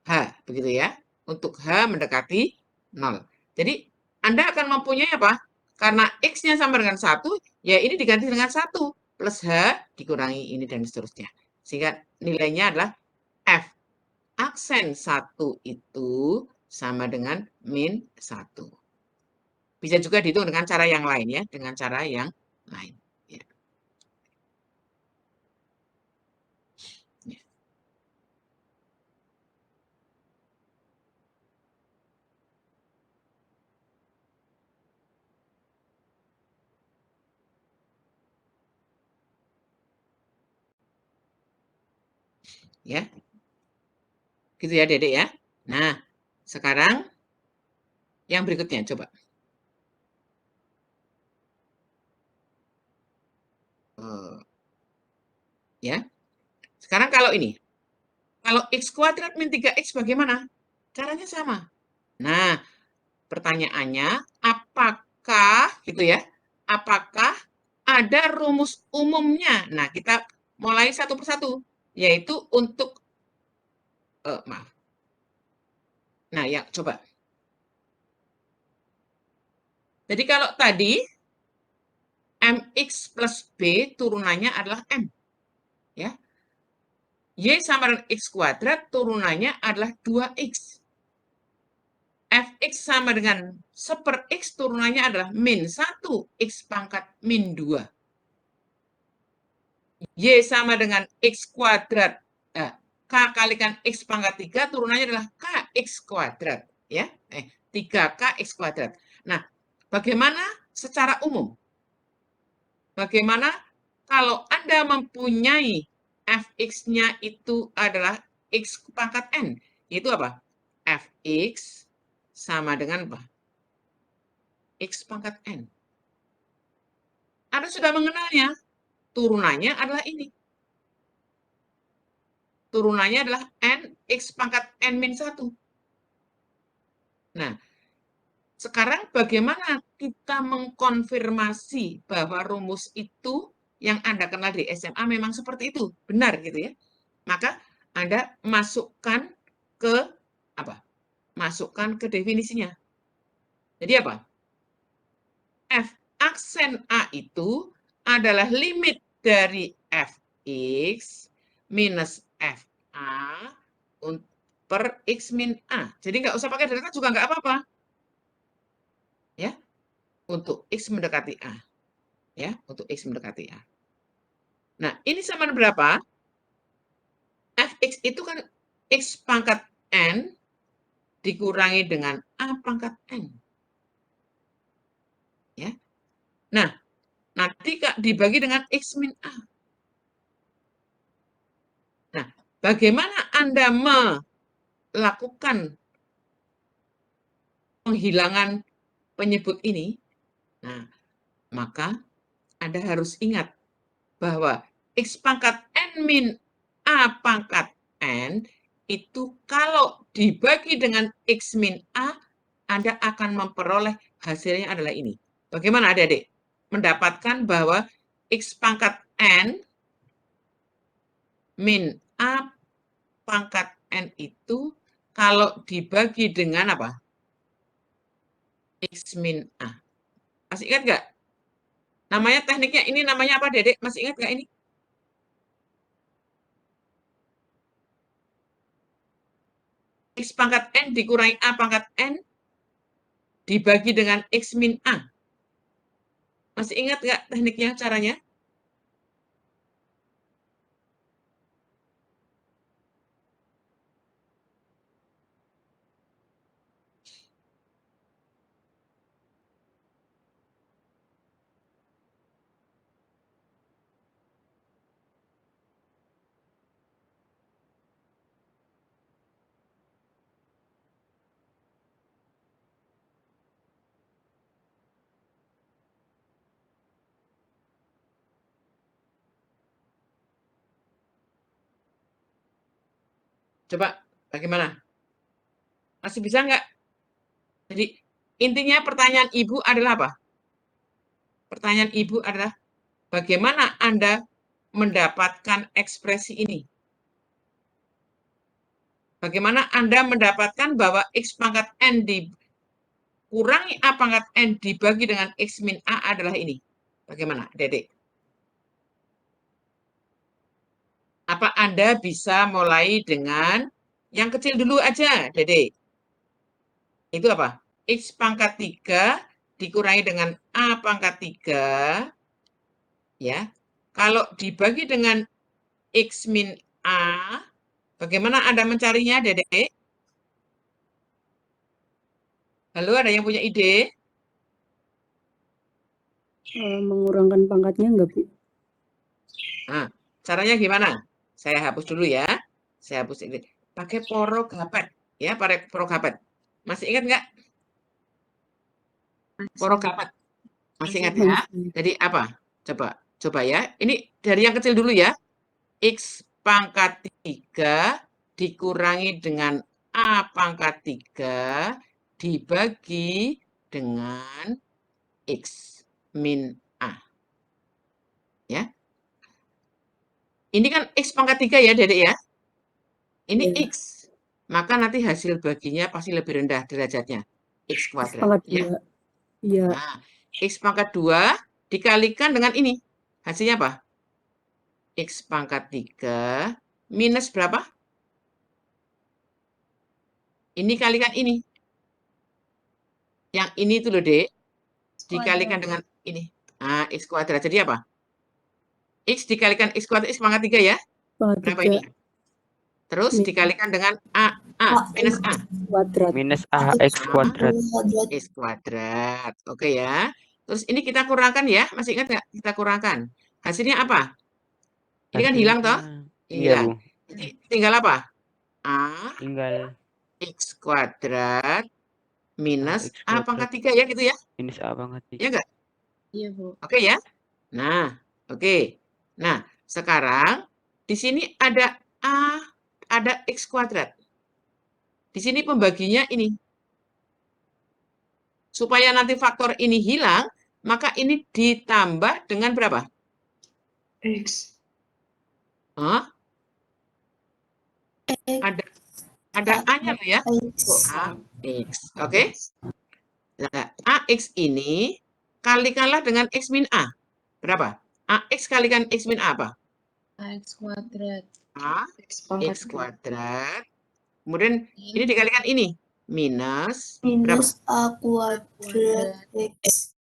H, begitu ya, untuk H mendekati 0. Jadi, Anda akan mempunyai apa? Karena X-nya sama dengan 1, ya ini diganti dengan 1, plus H dikurangi ini dan seterusnya. Sehingga nilainya adalah F aksen 1 itu sama dengan min 1. Bisa juga dihitung dengan cara yang lain ya, dengan cara yang lain. Ya. Ya. Gitu ya, Dedek ya. Nah, sekarang yang berikutnya coba. Ya. Sekarang kalau ini. Kalau X kuadrat min 3X bagaimana? Caranya sama. Nah, pertanyaannya apakah gitu ya? Apakah ada rumus umumnya? Nah, kita mulai satu persatu, yaitu untuk maaf. Nah, ya coba. Jadi kalau tadi MX plus B turunannya adalah M. Ya. Y sama dengan X kuadrat, turunannya adalah 2X. Fx sama dengan 1/X, turunannya adalah min 1, X pangkat min 2. Y sama dengan X kuadrat, K kalikan X pangkat 3, turunannya adalah KX kuadrat. Ya, 3KX kuadrat. Nah, bagaimana secara umum? Bagaimana kalau Anda mempunyai Fx-nya itu adalah X pangkat N? Itu apa? Fx sama dengan apa? X pangkat N. Anda sudah mengenalnya. Turunannya adalah ini. Turunannya adalah N, X pangkat N min 1. Nah, sekarang bagaimana kita mengkonfirmasi bahwa rumus itu yang Anda kenal di SMA memang seperti itu, benar gitu ya. Maka Anda masukkan ke apa? Masukkan ke definisinya. Jadi apa? F aksen A itu adalah limit dari Fx minus Fa per X min A. Jadi nggak usah pakai delta juga nggak apa-apa. Ya, untuk X mendekati A. Ya, untuk X mendekati A. Nah, ini sama berapa? Fx itu kan X pangkat N dikurangi dengan A pangkat N. Ya. Nah, nanti dibagi dengan X min A. Nah, bagaimana Anda melakukan penghilangan penyebut ini? Nah, maka Anda harus ingat bahwa X pangkat N min A pangkat N itu kalau dibagi dengan X min A, Anda akan memperoleh hasilnya adalah ini. Bagaimana adik-adik? Mendapatkan bahwa X pangkat N min A pangkat N itu kalau dibagi dengan apa? X min A. Masih ingat nggak? Namanya tekniknya ini namanya apa, Dedek? Masih ingat nggak ini? X pangkat N dikurangi A pangkat N dibagi dengan X min A. Masih ingat nggak tekniknya, caranya? Coba, bagaimana? Masih bisa nggak? Jadi, intinya pertanyaan Ibu adalah apa? Pertanyaan Ibu adalah, bagaimana Anda mendapatkan ekspresi ini? Bagaimana Anda mendapatkan bahwa X pangkat N dikurangi A pangkat N dibagi dengan X min A adalah ini? Bagaimana, Dedek? Apa Anda bisa mulai dengan yang kecil dulu aja, Dedek? Itu apa? X pangkat 3 dikurangi dengan A pangkat 3. Ya. Kalau dibagi dengan X min A, bagaimana Anda mencarinya, Dedek? Halo, ada yang punya ide? Mengurangkan pangkatnya enggak, Bu? Nah, caranya gimana? Saya hapus dulu ya. Saya hapus ini. Pakai porogapet. Ya, pakai porogapet. Masih ingat nggak? Porogapet. Masih ingat ya? Jadi apa? Coba ya. Ini dari yang kecil dulu ya. X pangkat 3 dikurangi dengan A pangkat 3 dibagi dengan X min A. Ya. Ini kan X pangkat 3 ya, Dedek ya? Ini Iya. X. Maka nanti hasil baginya pasti lebih rendah derajatnya. X X kuadrat. pangkat Ya. 2. Iya. Nah, X pangkat 2 dikalikan dengan ini. Hasilnya apa? X pangkat 3 minus berapa? Ini kalikan ini. Yang ini tuh loh, Dek. Dikalikan dengan ini. Nah, X kuadrat. Jadi apa? X dikalikan X kuadrat, X pangkat 3 ya. Pangkat Berapa 3 ini? Terus Min. dikalikan dengan A minus A. kuadrat. Minus AX kuadrat. X kuadrat. Oke ya. Terus ini kita kurangkan ya. Masih ingat nggak? Kita kurangkan. Hasilnya apa? Ini kan hilang toh? Iya, Hilang. Bu. Jadi tinggal apa? A Tinggal X kuadrat minus AX A kuadrat pangkat 3 ya gitu ya. minus A pangkat 3. Ya enggak? Iya, Bu. Oke ya. Nah, oke. Nah, sekarang di sini ada A, ada X kuadrat. Di sini pembaginya ini. Supaya nanti faktor ini hilang, maka ini ditambah dengan berapa? X. Hah? Ada A-nya loh ya. AX. Oke. Nah, AX ini kalikanlah dengan X min A. Berapa? AX kalikan X min A apa? AX kuadrat. X kuadrat. Kemudian ini dikalikan ini. Minus berapa? A kuadrat X.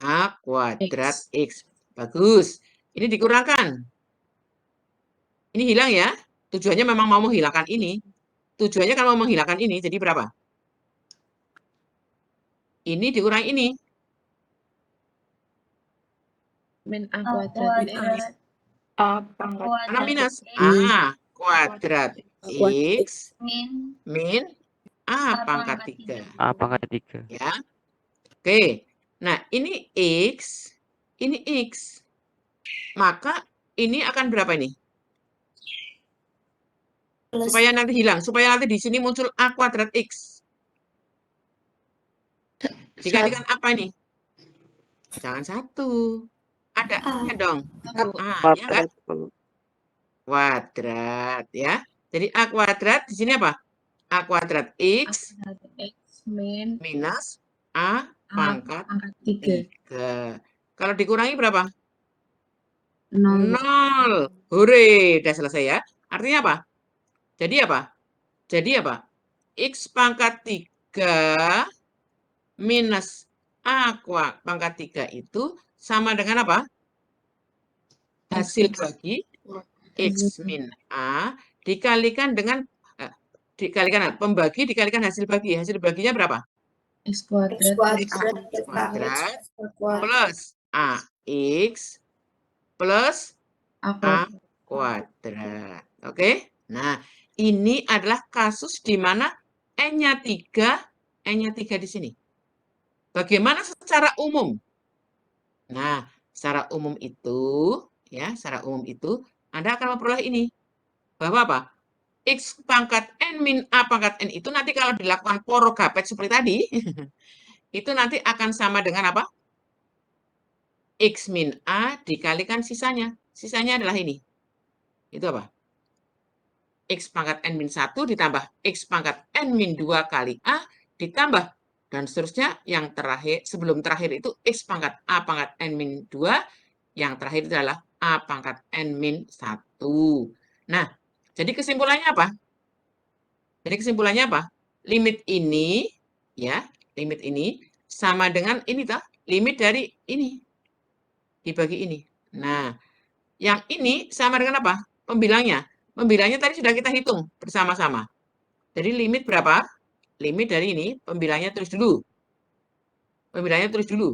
A kuadrat X. Bagus. Ini dikurangkan. Ini hilang ya. Tujuannya memang mau menghilangkan ini. Tujuannya kan mau menghilangkan ini. Jadi berapa? Ini dikurangi ini. Min A A kuadrat X. kuadrat. A pangkat Karena minus Min. A kuadrat X Min min A A pangkat pangkat 3. A pangkat 3. Ya. Oke. Nah, ini X, ini X. Maka ini akan berapa ini? Plus Supaya nanti hilang, supaya nanti di sini muncul A kuadrat X. Dikalikan apa ini? Jangan 1. Ada A-nya dong. A, ya enggak? Kuadrat, ya. Jadi A kuadrat di sini apa? A kuadrat X X min minus A pangkat pangkat 3. 3. Kalau dikurangi berapa? 0. 0. Hore, udah selesai ya. Artinya apa? Jadi apa? Jadi apa? X pangkat 3 minus A pangkat 3 itu sama dengan apa? Hasil bagi X min A dikalikan dengan pembagi dikalikan hasil bagi. Hasil baginya berapa? X kuadrat Kuadrat plus AX plus A A kuadrat. Oke? Nah, ini adalah kasus di mana N-nya 3, N-nya 3 di sini. Bagaimana secara umum? Nah, secara umum itu, ya, secara umum itu, Anda akan memperoleh ini. Bahwa apa? X pangkat N min A pangkat N itu nanti kalau dilakukan porogapet seperti tadi, itu nanti akan sama dengan apa? X min A dikalikan sisanya. Sisanya adalah ini. Itu apa? X pangkat N min 1 ditambah X pangkat N min 2 kali A ditambah dan seterusnya yang terakhir, sebelum terakhir itu X pangkat A pangkat N min 2, yang terakhir adalah A pangkat N min 1. Nah, jadi kesimpulannya apa? Jadi kesimpulannya apa? Limit ini, ya, limit ini sama dengan ini toh, limit dari ini dibagi ini. Nah, yang ini sama dengan apa? Pembilangnya. Pembilangnya tadi sudah kita hitung bersama-sama. Jadi limit berapa? Limit dari ini, pembilangnya tulis dulu. Pembilangnya tulis dulu.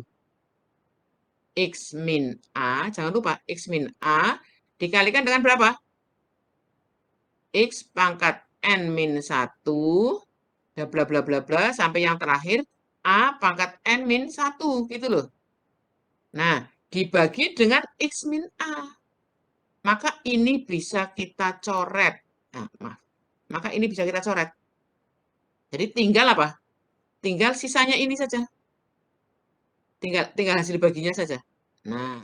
X min A, jangan lupa, X min A dikalikan dengan berapa? X pangkat N min 1, bla bla bla bla bla, sampai yang terakhir, A pangkat N min 1, gitu loh. Nah, dibagi dengan X min A. Maka ini bisa kita coret. Nah, maka ini bisa kita coret. Jadi tinggal apa? Tinggal sisanya ini saja. Tinggal hasil baginya saja. Nah,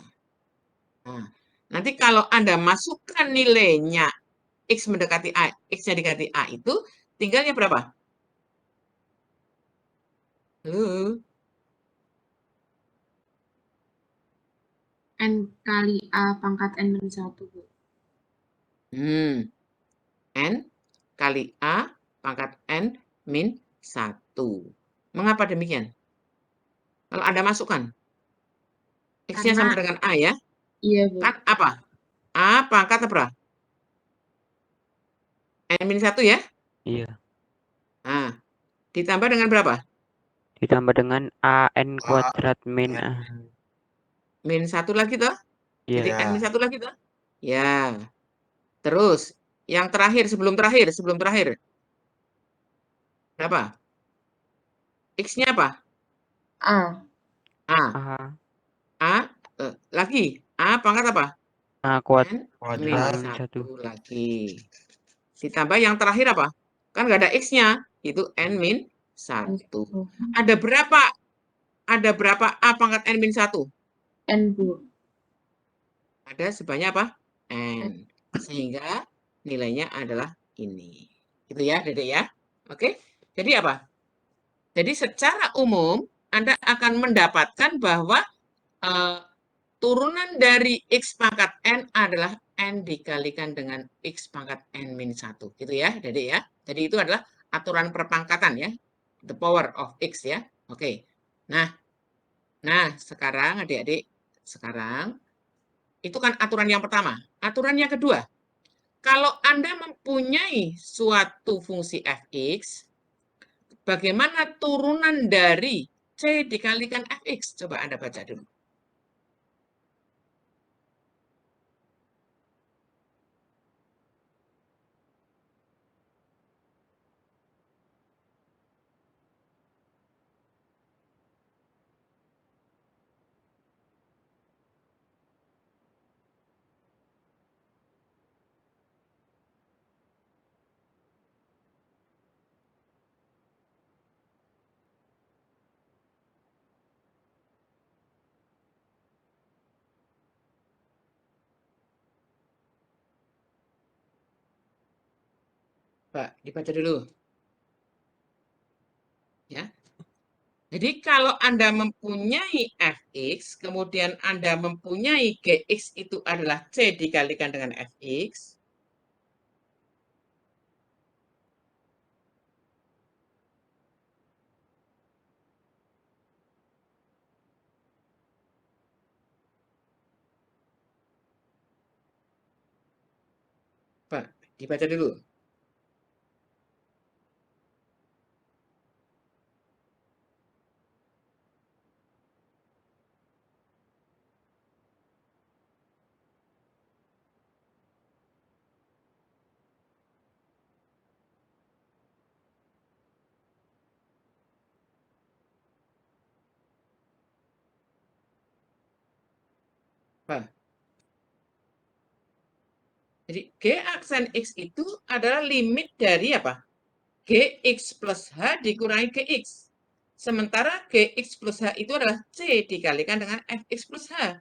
nanti kalau Anda masukkan nilainya X mendekati A, X-nya dikati A itu, tinggalnya berapa? Halo? N kali A pangkat N min 1, Bu. N kali A pangkat N min 1. Mengapa demikian? Kalau Anda masukkan, X-nya sama dengan A ya. Iya, Bu. Kan apa? A pangkat apa? N min 1 ya. Iya. Nah, ditambah dengan berapa? Ditambah dengan AN kuadrat min A. Min 1 lagi toh? Jadi Iya. N min 1 lagi toh? Ya. Terus, yang terakhir, sebelum terakhir. Berapa? X-nya apa? A. A. A. A. Lagi. A pangkat apa? A N min kuadrat 1 1. lagi. Ditambah yang terakhir apa? Kan nggak ada X-nya. Itu N min 1. Ada berapa A pangkat N min 1? N, Bu. Ada sebanyak apa? N. Sehingga nilainya adalah ini. Itu ya, Dedek ya. Oke. Jadi apa? Jadi secara umum Anda akan mendapatkan bahwa turunan dari X pangkat N adalah N dikalikan dengan X pangkat N min 1. Gitu ya, Dedek ya. Jadi itu adalah aturan perpangkatan ya. The power of X ya. Oke. Nah, sekarang adik-adik, itu kan aturan yang pertama. Aturan yang kedua, kalau Anda mempunyai suatu fungsi fx, bagaimana turunan dari C dikalikan fx? Coba Anda baca dulu. Pak, dibaca dulu. Ya. Jadi kalau Anda mempunyai fx, kemudian Anda mempunyai gx itu adalah C dikalikan dengan fx, Pak, dibaca dulu. Pak. Jadi G aksen X itu adalah limit dari apa? Gx plus H dikurangi Gx. Sementara Gx plus H itu adalah C dikalikan dengan Fx plus H.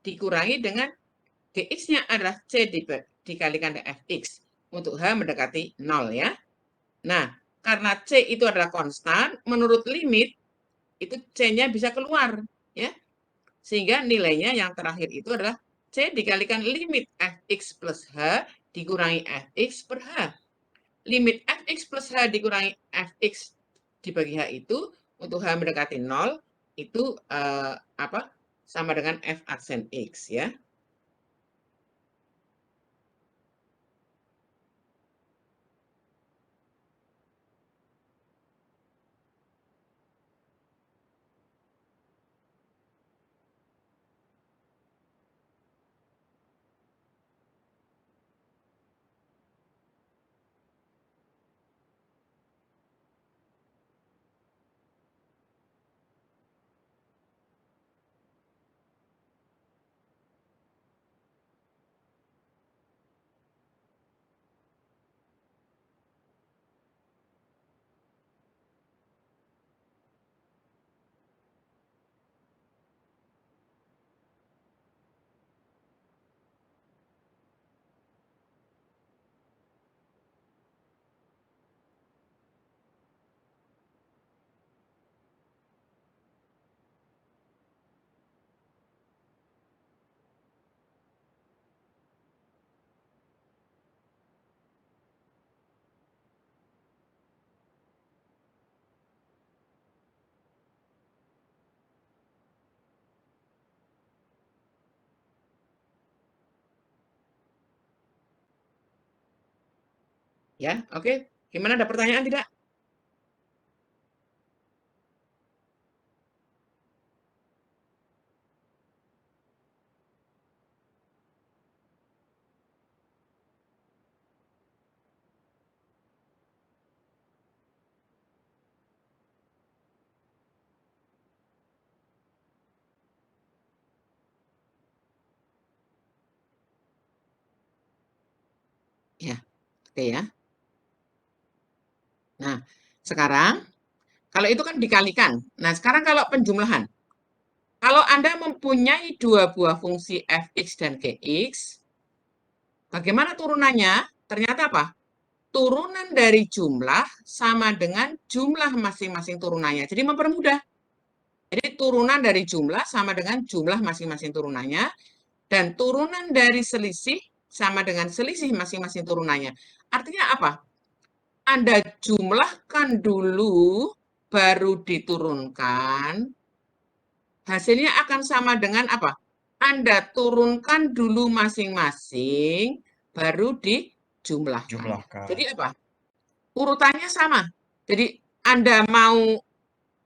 Dikurangi dengan Gx-nya adalah C dikalikan dengan Fx. Untuk H mendekati 0 ya. Nah, karena C itu adalah konstan, menurut limit, itu C-nya bisa keluar. Ya. Sehingga nilainya yang terakhir itu adalah C dikalikan limit Fx plus H dikurangi Fx per H. Limit Fx plus H dikurangi Fx dibagi H itu untuk H mendekati 0 itu sama dengan F aksen X ya. Ya, oke. Gimana, ada pertanyaan tidak? Ya, oke ya. Nah, sekarang kalau itu kan dikalikan. Nah, sekarang kalau penjumlahan. Kalau Anda mempunyai dua buah fungsi fx dan gx, bagaimana turunannya? Ternyata apa? Turunan dari jumlah sama dengan jumlah masing-masing turunannya. Jadi mempermudah. Jadi turunan dari jumlah sama dengan jumlah masing-masing turunannya. Dan turunan dari selisih sama dengan selisih masing-masing turunannya. Artinya apa? Anda jumlahkan dulu, baru diturunkan. Hasilnya akan sama dengan apa? Anda turunkan dulu masing-masing, baru dijumlahkan. Jadi apa? Urutannya sama. Jadi Anda mau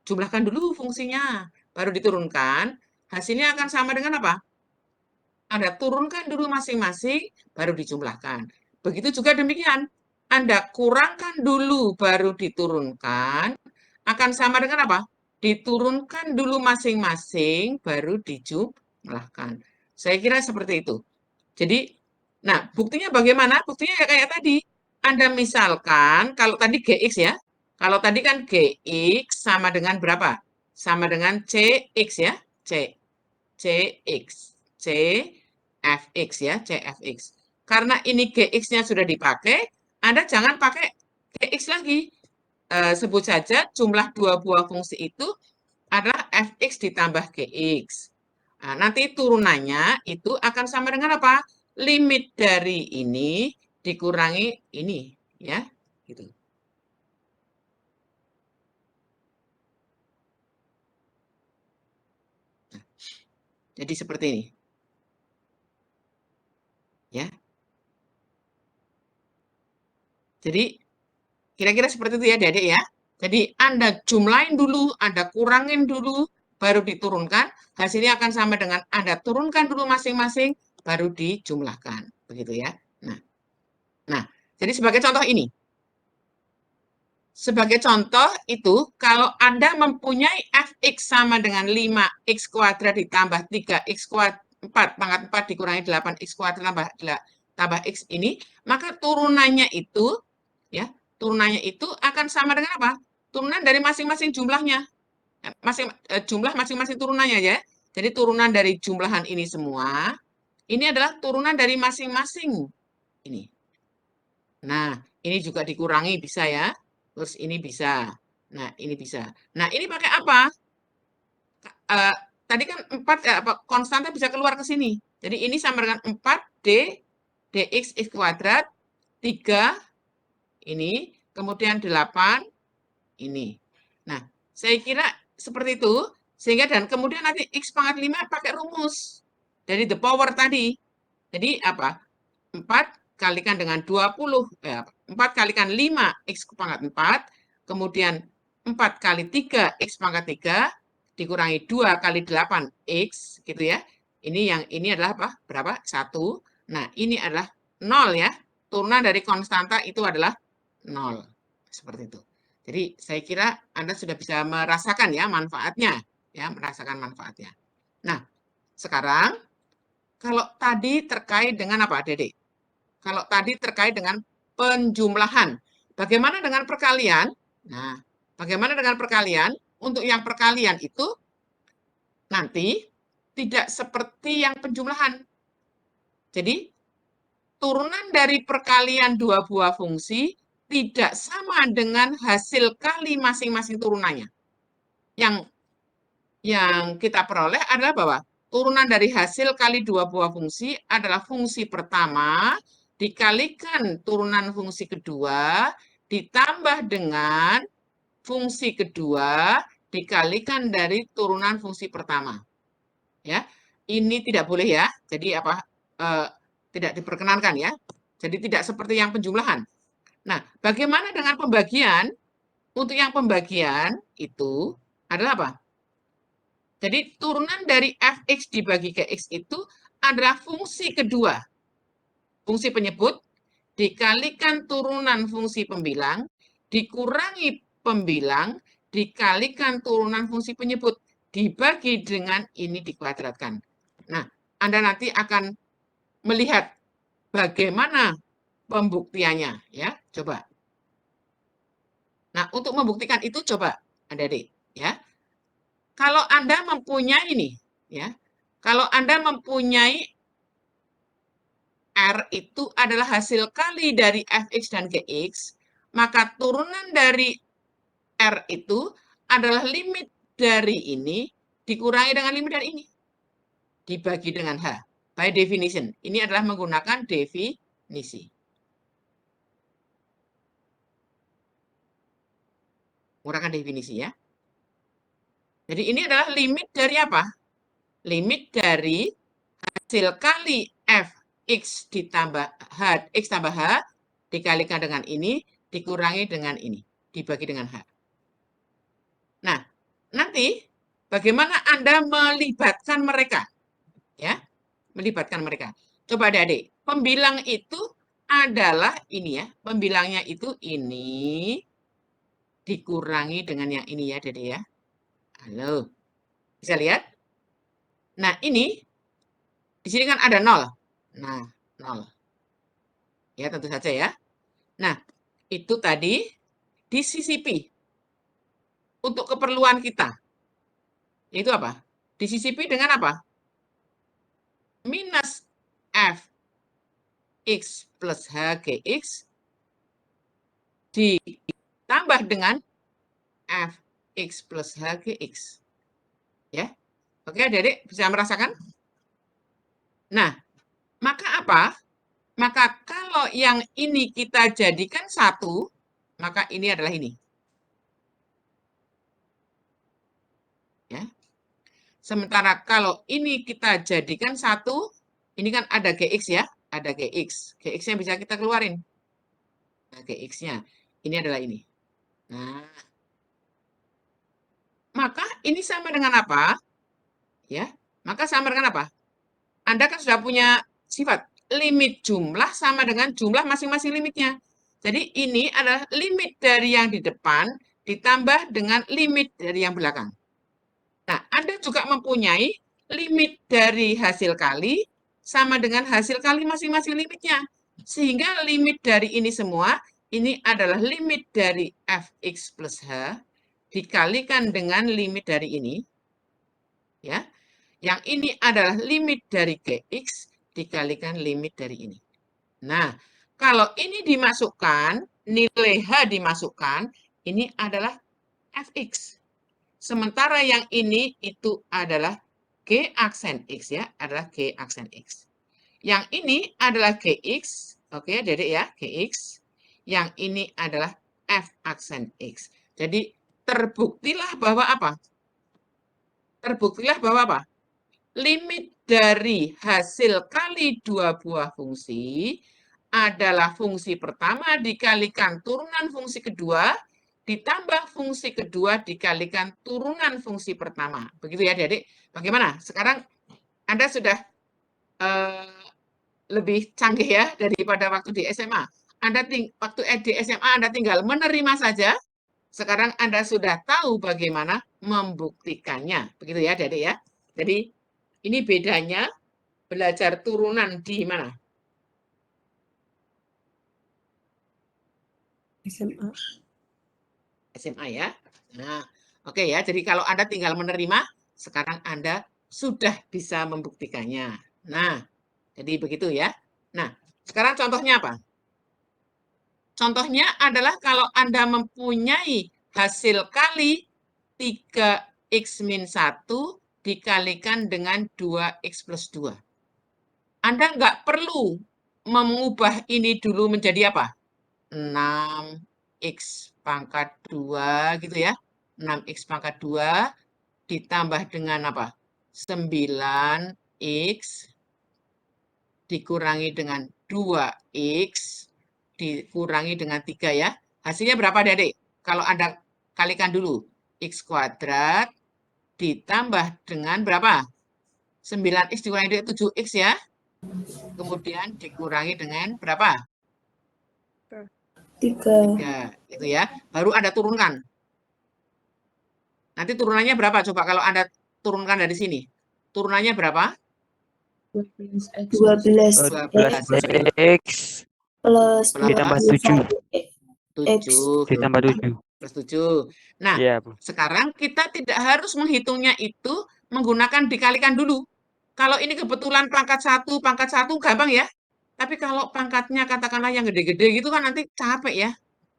jumlahkan dulu fungsinya, baru diturunkan. Hasilnya akan sama dengan apa? Anda turunkan dulu masing-masing, baru dijumlahkan. Begitu juga demikian. Anda kurangkan dulu, baru diturunkan. Akan sama dengan apa? Diturunkan dulu masing-masing, baru dijumlahkan. Saya kira seperti itu. Jadi, nah, buktinya bagaimana? Buktinya ya kayak tadi. Anda misalkan, kalau tadi GX ya, kalau tadi kan GX sama dengan berapa? Sama dengan CX ya, CX, CFX ya, CFX. Karena ini GX-nya sudah dipakai, Anda jangan pakai GX lagi. Sebut saja jumlah dua buah fungsi itu adalah fx ditambah gx. Nah, nanti turunannya itu akan sama dengan apa? Limit dari ini dikurangi ini, ya, gitu. Nah, jadi seperti ini, ya. Jadi kira-kira seperti itu ya, Adik ya. Jadi Anda jumlahin dulu, Anda kurangin dulu, baru diturunkan. Hasilnya akan sama dengan Anda turunkan dulu masing-masing, baru dijumlahkan, begitu ya. Nah, jadi sebagai contoh ini. Sebagai contoh itu, kalau Anda mempunyai fx sama dengan 5x kuadrat ditambah 3x kuadrat, 4 pangkat 4 dikurangi 8x kuadrat tambah x ini, maka turunannya itu, ya, turunannya itu akan sama dengan apa? Turunan dari masing-masing jumlahnya. Jumlah masing-masing turunannya ya. Jadi turunan dari jumlahan ini semua, ini adalah turunan dari masing-masing ini. Nah, ini juga dikurangi bisa ya. Terus ini bisa. Nah, ini bisa. Nah, ini pakai apa? Tadi kan 4, konstanta bisa keluar ke sini. Jadi ini sama dengan 4D, dx x kuadrat, 3, ini, kemudian 8, ini. Nah, saya kira seperti itu. Sehingga dan kemudian nanti x pangkat 5 pakai rumus. Dari the power tadi. Jadi apa? 4 kalikan dengan 20, 4 kalikan 5, x pangkat 4, kemudian 4 kali 3, x pangkat 3, dikurangi 2 kali 8, x, gitu ya. Ini adalah apa? Berapa? 1. Nah, ini adalah 0 ya. Turunan dari konstanta itu adalah 0. Seperti itu. Jadi, saya kira Anda sudah bisa merasakan ya manfaatnya. Ya, merasakan manfaatnya. Nah, sekarang, kalau tadi terkait dengan apa, Dede? Kalau tadi terkait dengan penjumlahan. Bagaimana dengan perkalian? Nah, bagaimana dengan perkalian? Untuk yang perkalian itu nanti tidak seperti yang penjumlahan. Jadi, turunan dari perkalian dua buah fungsi tidak sama dengan hasil kali masing-masing turunannya. Yang kita peroleh adalah bahwa turunan dari hasil kali dua buah fungsi adalah fungsi pertama dikalikan turunan fungsi kedua ditambah dengan fungsi kedua dikalikan dari turunan fungsi pertama. Ya, ini tidak boleh ya. Jadi apa? Tidak diperkenankan ya. Jadi tidak seperti yang penjumlahan. Nah, bagaimana dengan pembagian? Untuk yang pembagian itu adalah apa? Jadi turunan dari fx dibagi gx itu adalah fungsi kedua. Fungsi penyebut dikalikan turunan fungsi pembilang, dikurangi pembilang, dikalikan turunan fungsi penyebut, dibagi dengan ini dikuadratkan. Nah, Anda nanti akan melihat bagaimana pembuktiannya, ya. Coba. Nah, untuk membuktikan itu coba Adik-adik, ya. Kalau Anda mempunyai ini, ya. Kalau Anda mempunyai R itu adalah hasil kali dari fx dan gx, maka turunan dari R itu adalah limit dari ini dikurangi dengan limit dari ini. Dibagi dengan H. By definition. Ini adalah menggunakan definisi. Menggunakan definisi ya. Jadi ini adalah limit dari apa? Limit dari hasil kali fx ditambah h, x tambah h, dikalikan dengan ini, dikurangi dengan ini, dibagi dengan h. Nah, nanti bagaimana Anda melibatkan mereka? Ya, melibatkan mereka. Coba adik-adik, pembilang itu adalah ini ya, pembilangnya itu ini dikurangi dengan yang ini ya, Dede ya. Halo, bisa lihat? Nah, ini di sini kan ada 0. Nah, 0. Ya, tentu saja ya. Nah, itu tadi disisipi untuk keperluan kita. Itu apa? Disisipi dengan apa? Minus f x plus h gx ditambah dengan f x plus h gx. Ya. Oke, Adik-adik bisa merasakan? Nah, maka apa? Maka kalau yang ini kita jadikan 1, maka ini adalah ini. Ya. Sementara kalau ini kita jadikan 1, ini kan ada gx ya, ada gx. Gx-nya bisa kita keluarin. Nah, gx-nya ini adalah ini. Nah, maka ini sama dengan apa? Ya, maka sama dengan apa? Anda kan sudah punya sifat limit jumlah sama dengan jumlah masing-masing limitnya. Jadi ini adalah limit dari yang di depan ditambah dengan limit dari yang belakang. Nah, Anda juga mempunyai limit dari hasil kali sama dengan hasil kali masing-masing limitnya. Sehingga limit dari ini semua, ini adalah limit dari fx plus h dikalikan dengan limit dari ini. Ya, yang ini adalah limit dari gx dikalikan limit dari ini. Nah, kalau ini dimasukkan, nilai h dimasukkan, ini adalah fx. Sementara yang ini itu adalah g aksen x ya, adalah g aksen x. Yang ini adalah gx, oke, Dedek ya, gx. Yang ini adalah f aksen x. Jadi terbuktilah bahwa apa? Terbuktilah bahwa apa? Limit dari hasil kali dua buah fungsi adalah fungsi pertama dikalikan turunan fungsi kedua, ditambah fungsi kedua dikalikan turunan fungsi pertama. Begitu ya, Adik. Bagaimana? Sekarang Anda sudah lebih canggih ya daripada waktu di SMA. Waktu di SMA Anda tinggal menerima saja. Sekarang Anda sudah tahu bagaimana membuktikannya. Begitu ya, Adik ya. Jadi ini bedanya belajar turunan di mana? SMA. SMA ya. Nah, oke ya. Jadi kalau Anda tinggal menerima, sekarang Anda sudah bisa membuktikannya. Nah, jadi begitu ya. Nah, sekarang contohnya apa? Contohnya adalah kalau Anda mempunyai hasil kali 3x min 1 dikalikan dengan 2x plus 2. Anda nggak perlu mengubah ini dulu menjadi apa? 6x pangkat 2 gitu ya. 6x pangkat 2 ditambah dengan apa? 9x dikurangi dengan 2x dikurangi dengan 3 ya. Hasilnya berapa adik? Kalau Anda kalikan dulu. X kuadrat ditambah dengan berapa? 9X dikurangi dengan 7X ya. Kemudian dikurangi dengan berapa? 3. 3. Itu ya. Baru Anda turunkan. Nanti turunannya berapa? Coba kalau Anda turunkan dari sini. Turunannya berapa? 12 12 X plus ditambah 21 X. 7. ditambah 7. Plus 7. Nah, Iya, Bu. sekarang kita tidak harus menghitungnya itu menggunakan dikalikan dulu. Kalau ini kebetulan pangkat 1 gampang ya. Tapi kalau pangkatnya katakanlah yang gede-gede gitu kan nanti capek ya.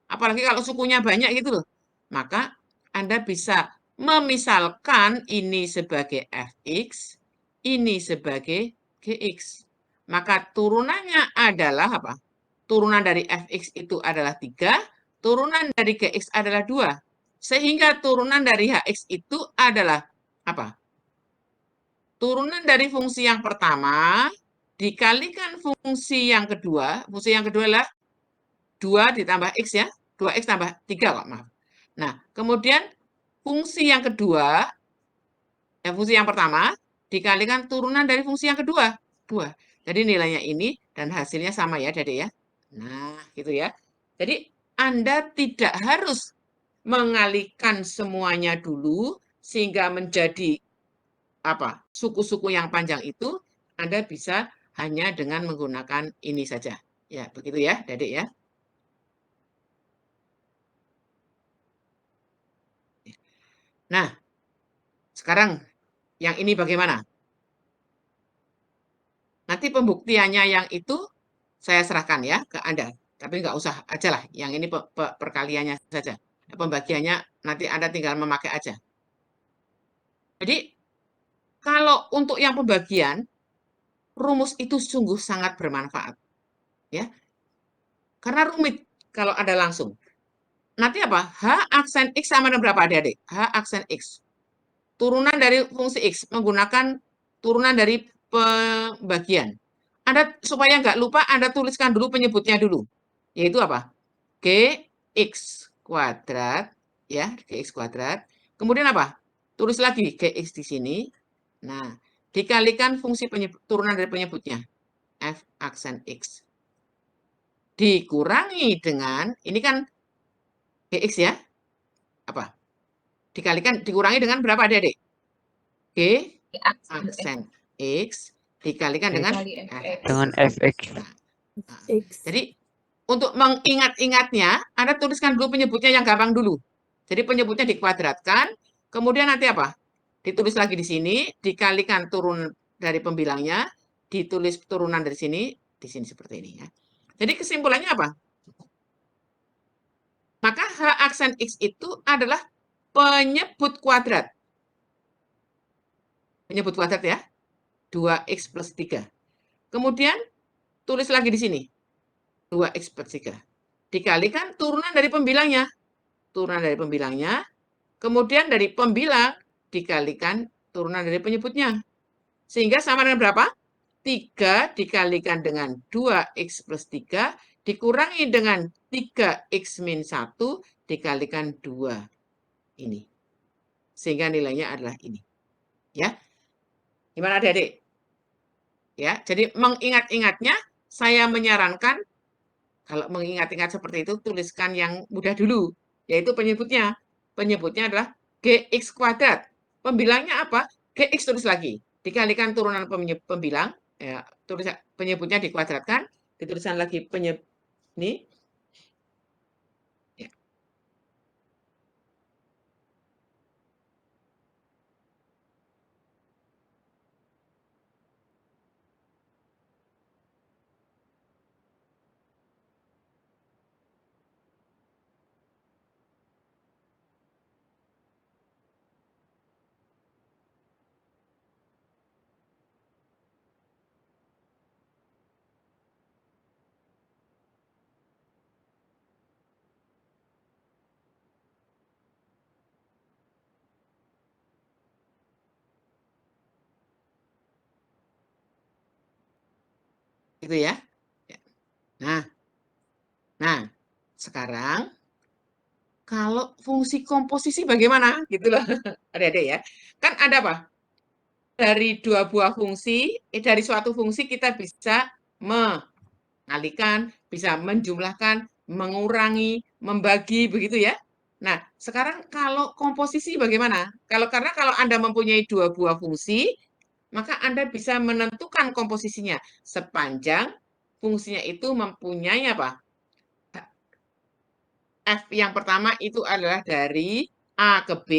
Apalagi kalau sukunya banyak gitu loh. Maka Anda bisa memisalkan ini sebagai fx, ini sebagai gx. Maka turunannya adalah apa? Turunan dari fx itu adalah 3, turunan dari gx adalah 2. Sehingga turunan dari hx itu adalah apa? Turunan dari fungsi yang pertama dikalikan fungsi yang kedua. Fungsi yang kedua adalah 2 ditambah x ya. 2x tambah 3 kok, maaf. Nah, kemudian fungsi yang kedua, fungsi yang pertama dikalikan turunan dari fungsi yang kedua. 2. Jadi nilainya ini dan hasilnya sama ya, Adik ya. Nah, gitu ya. Jadi Anda tidak harus mengalihkan semuanya dulu sehingga menjadi apa? Suku-suku yang panjang itu Anda bisa hanya dengan menggunakan ini saja. Ya, begitu ya, Adik ya. Nah, sekarang yang ini bagaimana? Nanti pembuktiannya yang itu saya serahkan ya ke Anda. Tapi nggak usah aja lah, yang ini perkaliannya saja. Pembagiannya nanti Anda tinggal memakai aja. Jadi, kalau untuk yang pembagian, rumus itu sungguh sangat bermanfaat. Ya, karena rumit kalau ada langsung. Nanti apa? H aksen X sama dengan berapa adik-adik? H aksen X. Turunan dari fungsi X menggunakan turunan dari pembagian. Anda supaya nggak lupa, Anda tuliskan dulu penyebutnya dulu. Yaitu apa? Gx kuadrat, ya, Gx kuadrat. Kemudian apa? Tulis lagi Gx di sini. Nah, dikalikan fungsi turunan dari penyebutnya. F aksen X. Dikurangi dengan, ini kan Gx ya. Apa? Dikurangi dengan berapa adik-adik? G aksen X dikalikan dengan Dengan fx. Nah, X. jadi untuk mengingat-ingatnya, Anda tuliskan dulu penyebutnya yang gampang dulu. Jadi penyebutnya dikuadratkan, kemudian nanti apa? Ditulis lagi di sini, dikalikan turun dari pembilangnya, ditulis turunan dari sini, di sini seperti ini ya. Jadi kesimpulannya apa? Maka H aksen X itu adalah penyebut kuadrat. Penyebut kuadrat ya. 2x plus 3. Kemudian tulis lagi di sini. 2x plus 3. Dikalikan turunan dari pembilangnya. Turunan dari pembilangnya. Kemudian dari pembilang dikalikan turunan dari penyebutnya. Sehingga sama dengan berapa? 3 dikalikan dengan 2x plus 3 dikurangi dengan 3x min 1 dikalikan 2. Ini. Sehingga nilainya adalah ini. Ya. Gimana adik-adik? Ya, jadi mengingat-ingatnya saya menyarankan kalau mengingat-ingat seperti itu tuliskan yang mudah dulu, yaitu penyebutnya. Penyebutnya adalah Gx kuadrat. Pembilangnya apa? Gx tulis lagi. Dikalikan turunan pembilang, ya, tulis penyebutnya dikuadratkan, dituliskan lagi ini. Ya. Gitu ya. Nah, Nah, sekarang kalau fungsi komposisi bagaimana? Gitu loh, adik-adik ya. Kan ada apa? Dari dua buah fungsi, dari suatu fungsi kita bisa mengalihkan, bisa menjumlahkan, mengurangi, membagi, begitu ya. Nah, sekarang kalau komposisi bagaimana? Karena kalau Anda mempunyai dua buah fungsi, maka Anda bisa menentukan komposisinya sepanjang fungsinya itu mempunyai apa? F yang pertama itu adalah dari A ke B,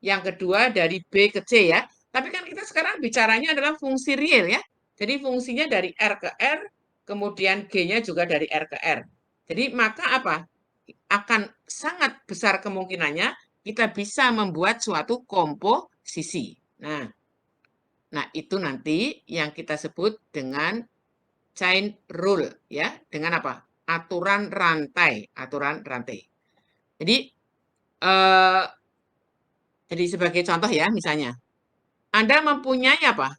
yang kedua dari B ke C ya. Tapi kan kita sekarang bicaranya adalah fungsi real ya. Jadi fungsinya dari R ke R, kemudian G-nya juga dari R ke R. Jadi maka apa? Akan sangat besar kemungkinannya kita bisa membuat suatu komposisi. Nah, itu nanti yang kita sebut dengan chain rule ya, dengan apa? Aturan rantai. Eh, jadi sebagai contoh ya, misalnya Anda mempunyai apa?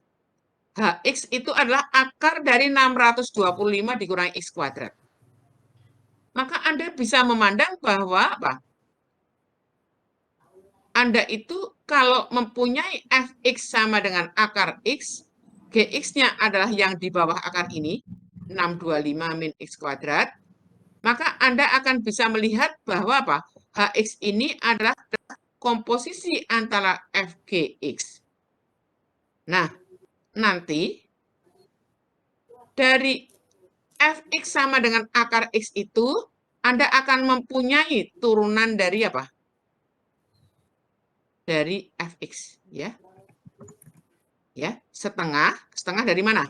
Hx itu adalah akar dari 625 dikurangi x kuadrat. Maka Anda bisa memandang bahwa apa? Anda itu kalau mempunyai fx sama dengan akar x, gx-nya adalah yang di bawah akar ini, 625 min x kuadrat, maka Anda akan bisa melihat bahwa apa? Hx ini adalah komposisi antara fgx. Nah, nanti dari fx sama dengan akar x itu, Anda akan mempunyai turunan dari apa? Dari fx, ya. Ya, setengah dari mana?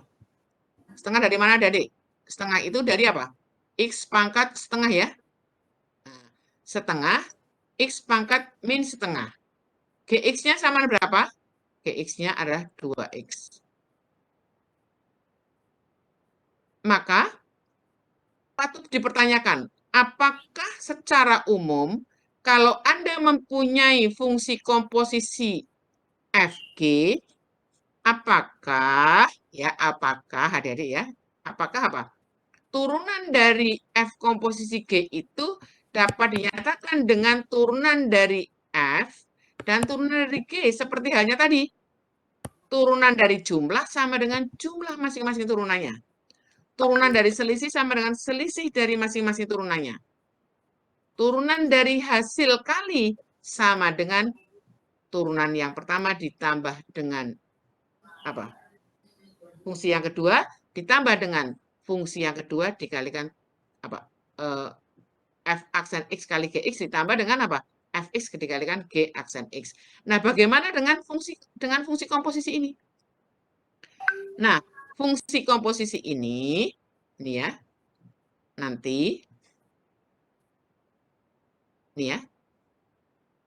Setengah dari mana, Adik? Setengah itu dari apa? X pangkat setengah ya. Nah, setengah X pangkat min setengah. Gx-nya sama berapa? Gx-nya adalah 2X. Maka patut dipertanyakan, apakah secara umum kalau Anda mempunyai fungsi komposisi Fg, apakah adik-adik ya, apakah apa? Turunan dari F komposisi G itu dapat dinyatakan dengan turunan dari F dan turunan dari G seperti halnya tadi. Turunan dari jumlah sama dengan jumlah masing-masing turunannya. Turunan dari selisih sama dengan selisih dari masing-masing turunannya. Turunan dari hasil kali sama dengan turunan yang pertama ditambah dengan apa? Fungsi yang kedua ditambah dengan fungsi yang kedua dikalikan apa? F aksen X kali GX ditambah dengan apa? Fx dikalikan G aksen X. Nah, bagaimana dengan fungsi komposisi ini? Nah, fungsi komposisi ini ya, nanti ya,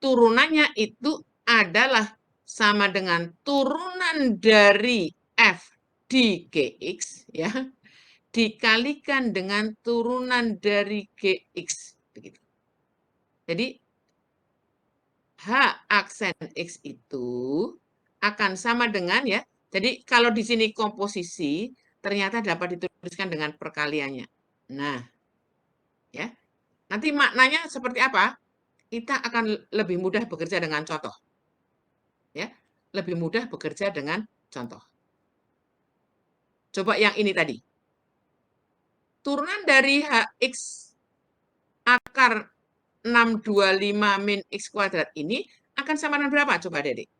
turunannya itu adalah sama dengan turunan dari F di GX ya, dikalikan dengan turunan dari GX begitu. Jadi H aksen X itu akan sama dengan ya. Jadi kalau di sini komposisi ternyata dapat dituliskan dengan perkaliannya. Nah, ya. Nanti maknanya seperti apa? Kita akan lebih mudah bekerja dengan contoh. Ya, lebih mudah bekerja dengan contoh. Coba yang ini tadi. Turunan dari Hx akar 625 min X kuadrat ini akan sama dengan berapa? Coba Dedek.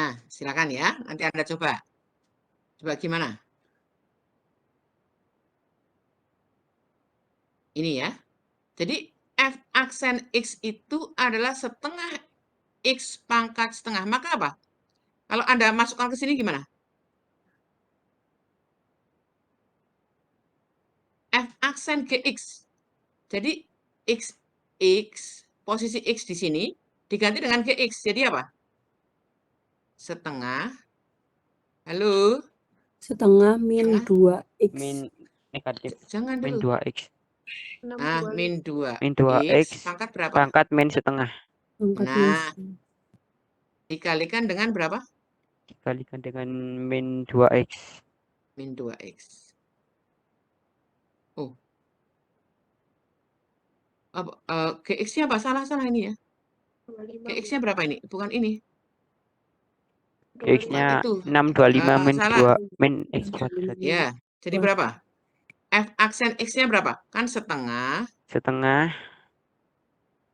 Nah, silakan ya. Nanti Anda coba. Coba gimana? Ini ya. Jadi F aksen X itu adalah setengah X pangkat setengah. Maka apa? Kalau Anda masukkan ke sini gimana? F aksen GX. Jadi X, posisi X di sini, diganti dengan GX. Jadi apa? Setengah. Halo? Setengah min Setengah. 2x. Min negatif Jangan min dulu. 2x. Nah, min 2. Min 2x Pangkat berapa? pangkat min setengah. Pangkat Nah, min. dikalikan dengan berapa? Dikalikan dengan min 2x. Min 2x. Oh. GX-nya apa? Salah ini ya. GX-nya berapa ini? Bukan ini. X-nya Itu. 625 min Salah. 2 min x kuadrat. Ya, jadi berapa? F aksen X-nya berapa? Kan setengah. Setengah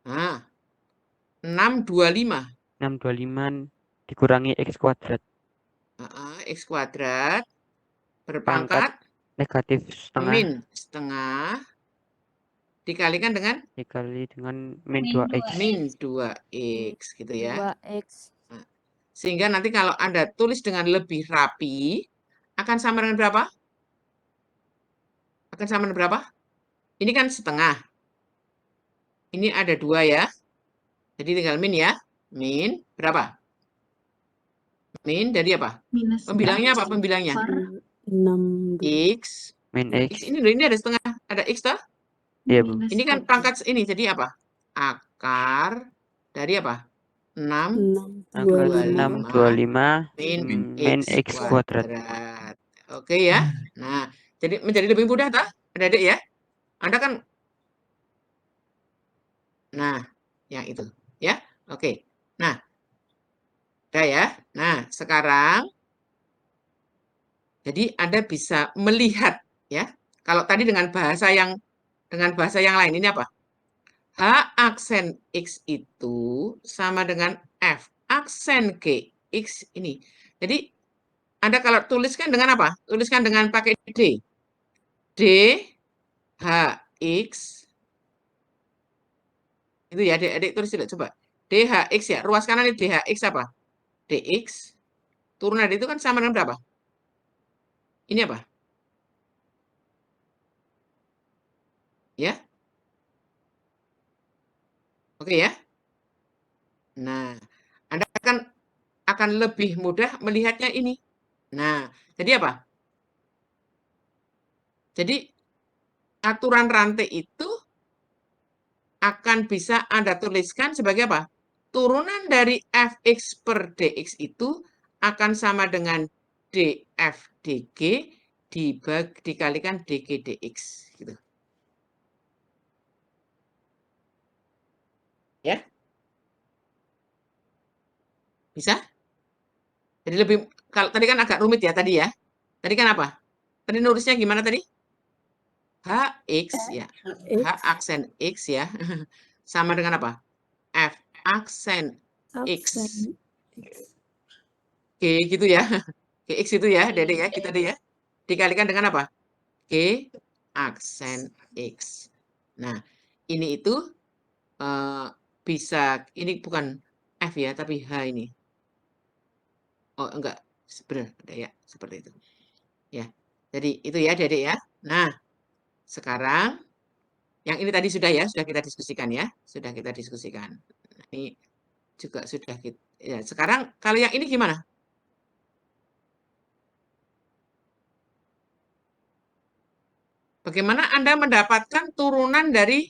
Nah, 625. 625 dikurangi x kuadrat. X kuadrat Pangkat berpangkat negatif setengah min setengah dikalikan dengan dikali dengan min Min 2x. min 2x gitu ya. 2x. Sehingga nanti kalau Anda tulis dengan lebih rapi, akan sama dengan berapa? Akan sama dengan berapa? Ini kan setengah. Ini ada 2 ya. Jadi tinggal min ya. Min berapa? Min dari apa? Minus Pembilangnya apa X pembilangnya? per 6. X. Min X. x. Ini ada setengah. Ada X toh? Iya, Bu. minus Ini kan 1. pangkat ini. Jadi apa? Akar dari apa? 6 Akar 25 625 min min x kuadrat. Oke ya. Nah, jadi menjadi lebih mudah tak? Adik-adik ya. Anda kan. Nah, yang itu ya. Oke. Nah, udah ya. Nah, sekarang jadi Anda bisa melihat ya. Kalau tadi dengan bahasa yang lain ini apa? H aksen X itu sama dengan F aksen GX ini. Jadi Anda kalau tuliskan dengan apa? Tuliskan dengan pakai D. D H X. Itu ya, adik-adik tulis dulu coba. DHX ya, ruas kanan ini DHX apa? DX. Turunan itu kan sama dengan berapa? Ini apa? Ya. Oke ya. Nah, Anda akan lebih mudah melihatnya ini. Nah, jadi apa? Jadi aturan rantai itu akan bisa Anda tuliskan sebagai apa? Turunan dari Fx per Dx itu akan sama dengan df dg dikalikan dg dx. Gitu. Ya? Bisa? Jadi lebih, kalau tadi kan agak rumit ya tadi ya. Tadi kan apa? Tadi nulisnya gimana tadi? Hx ya. H aksen X ya. Sama dengan apa? F aksen X. G gitu ya. Gx itu ya, Dede ya, kita deh ya. Dikalikan dengan apa? G aksen X. Nah, ini itu bisa, ini bukan F ya, tapi H ini. Oh, enggak. Benar, ya, seperti itu. Ya. Jadi itu ya, Dede ya. Nah, sekarang yang ini tadi sudah ya, sudah kita diskusikan ya. Sudah kita diskusikan. Ini juga sudah kita, ya, sekarang kalau yang ini gimana? Bagaimana Anda mendapatkan turunan dari,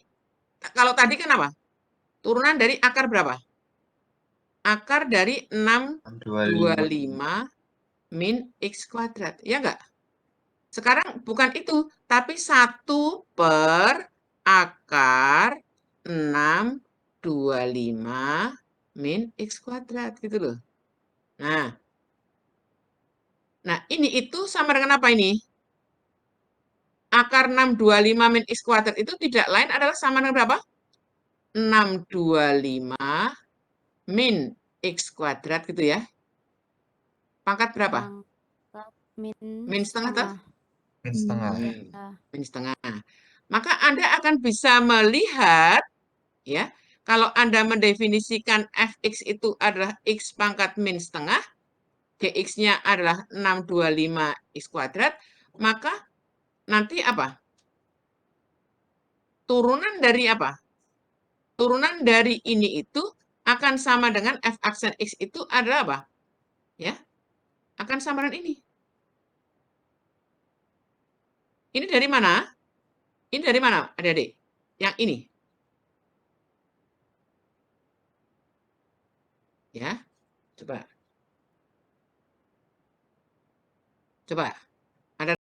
kalau tadi kan apa? Turunan dari akar berapa? Akar dari 625 min X kuadrat. Ya enggak? Sekarang bukan itu, tapi 1 per akar 625 min X kuadrat. Gitu loh. Nah, ini itu sama dengan apa ini? Akar 625 min X kuadrat itu tidak lain adalah sama dengan berapa? 625 min X kuadrat gitu ya. Pangkat berapa? Pangkat min Min setengah toh? Min setengah. Ya. Min setengah. Maka Anda akan bisa melihat, ya, kalau Anda mendefinisikan fx itu adalah x pangkat min setengah, dx-nya adalah 625 x kuadrat, maka nanti apa? Turunan dari apa? Turunan dari ini itu akan sama dengan f aksen x itu adalah apa? Ya, akan sama dengan ini. Ini dari mana? Ini dari mana, adik-adik? Yang ini. Ya, coba. Coba.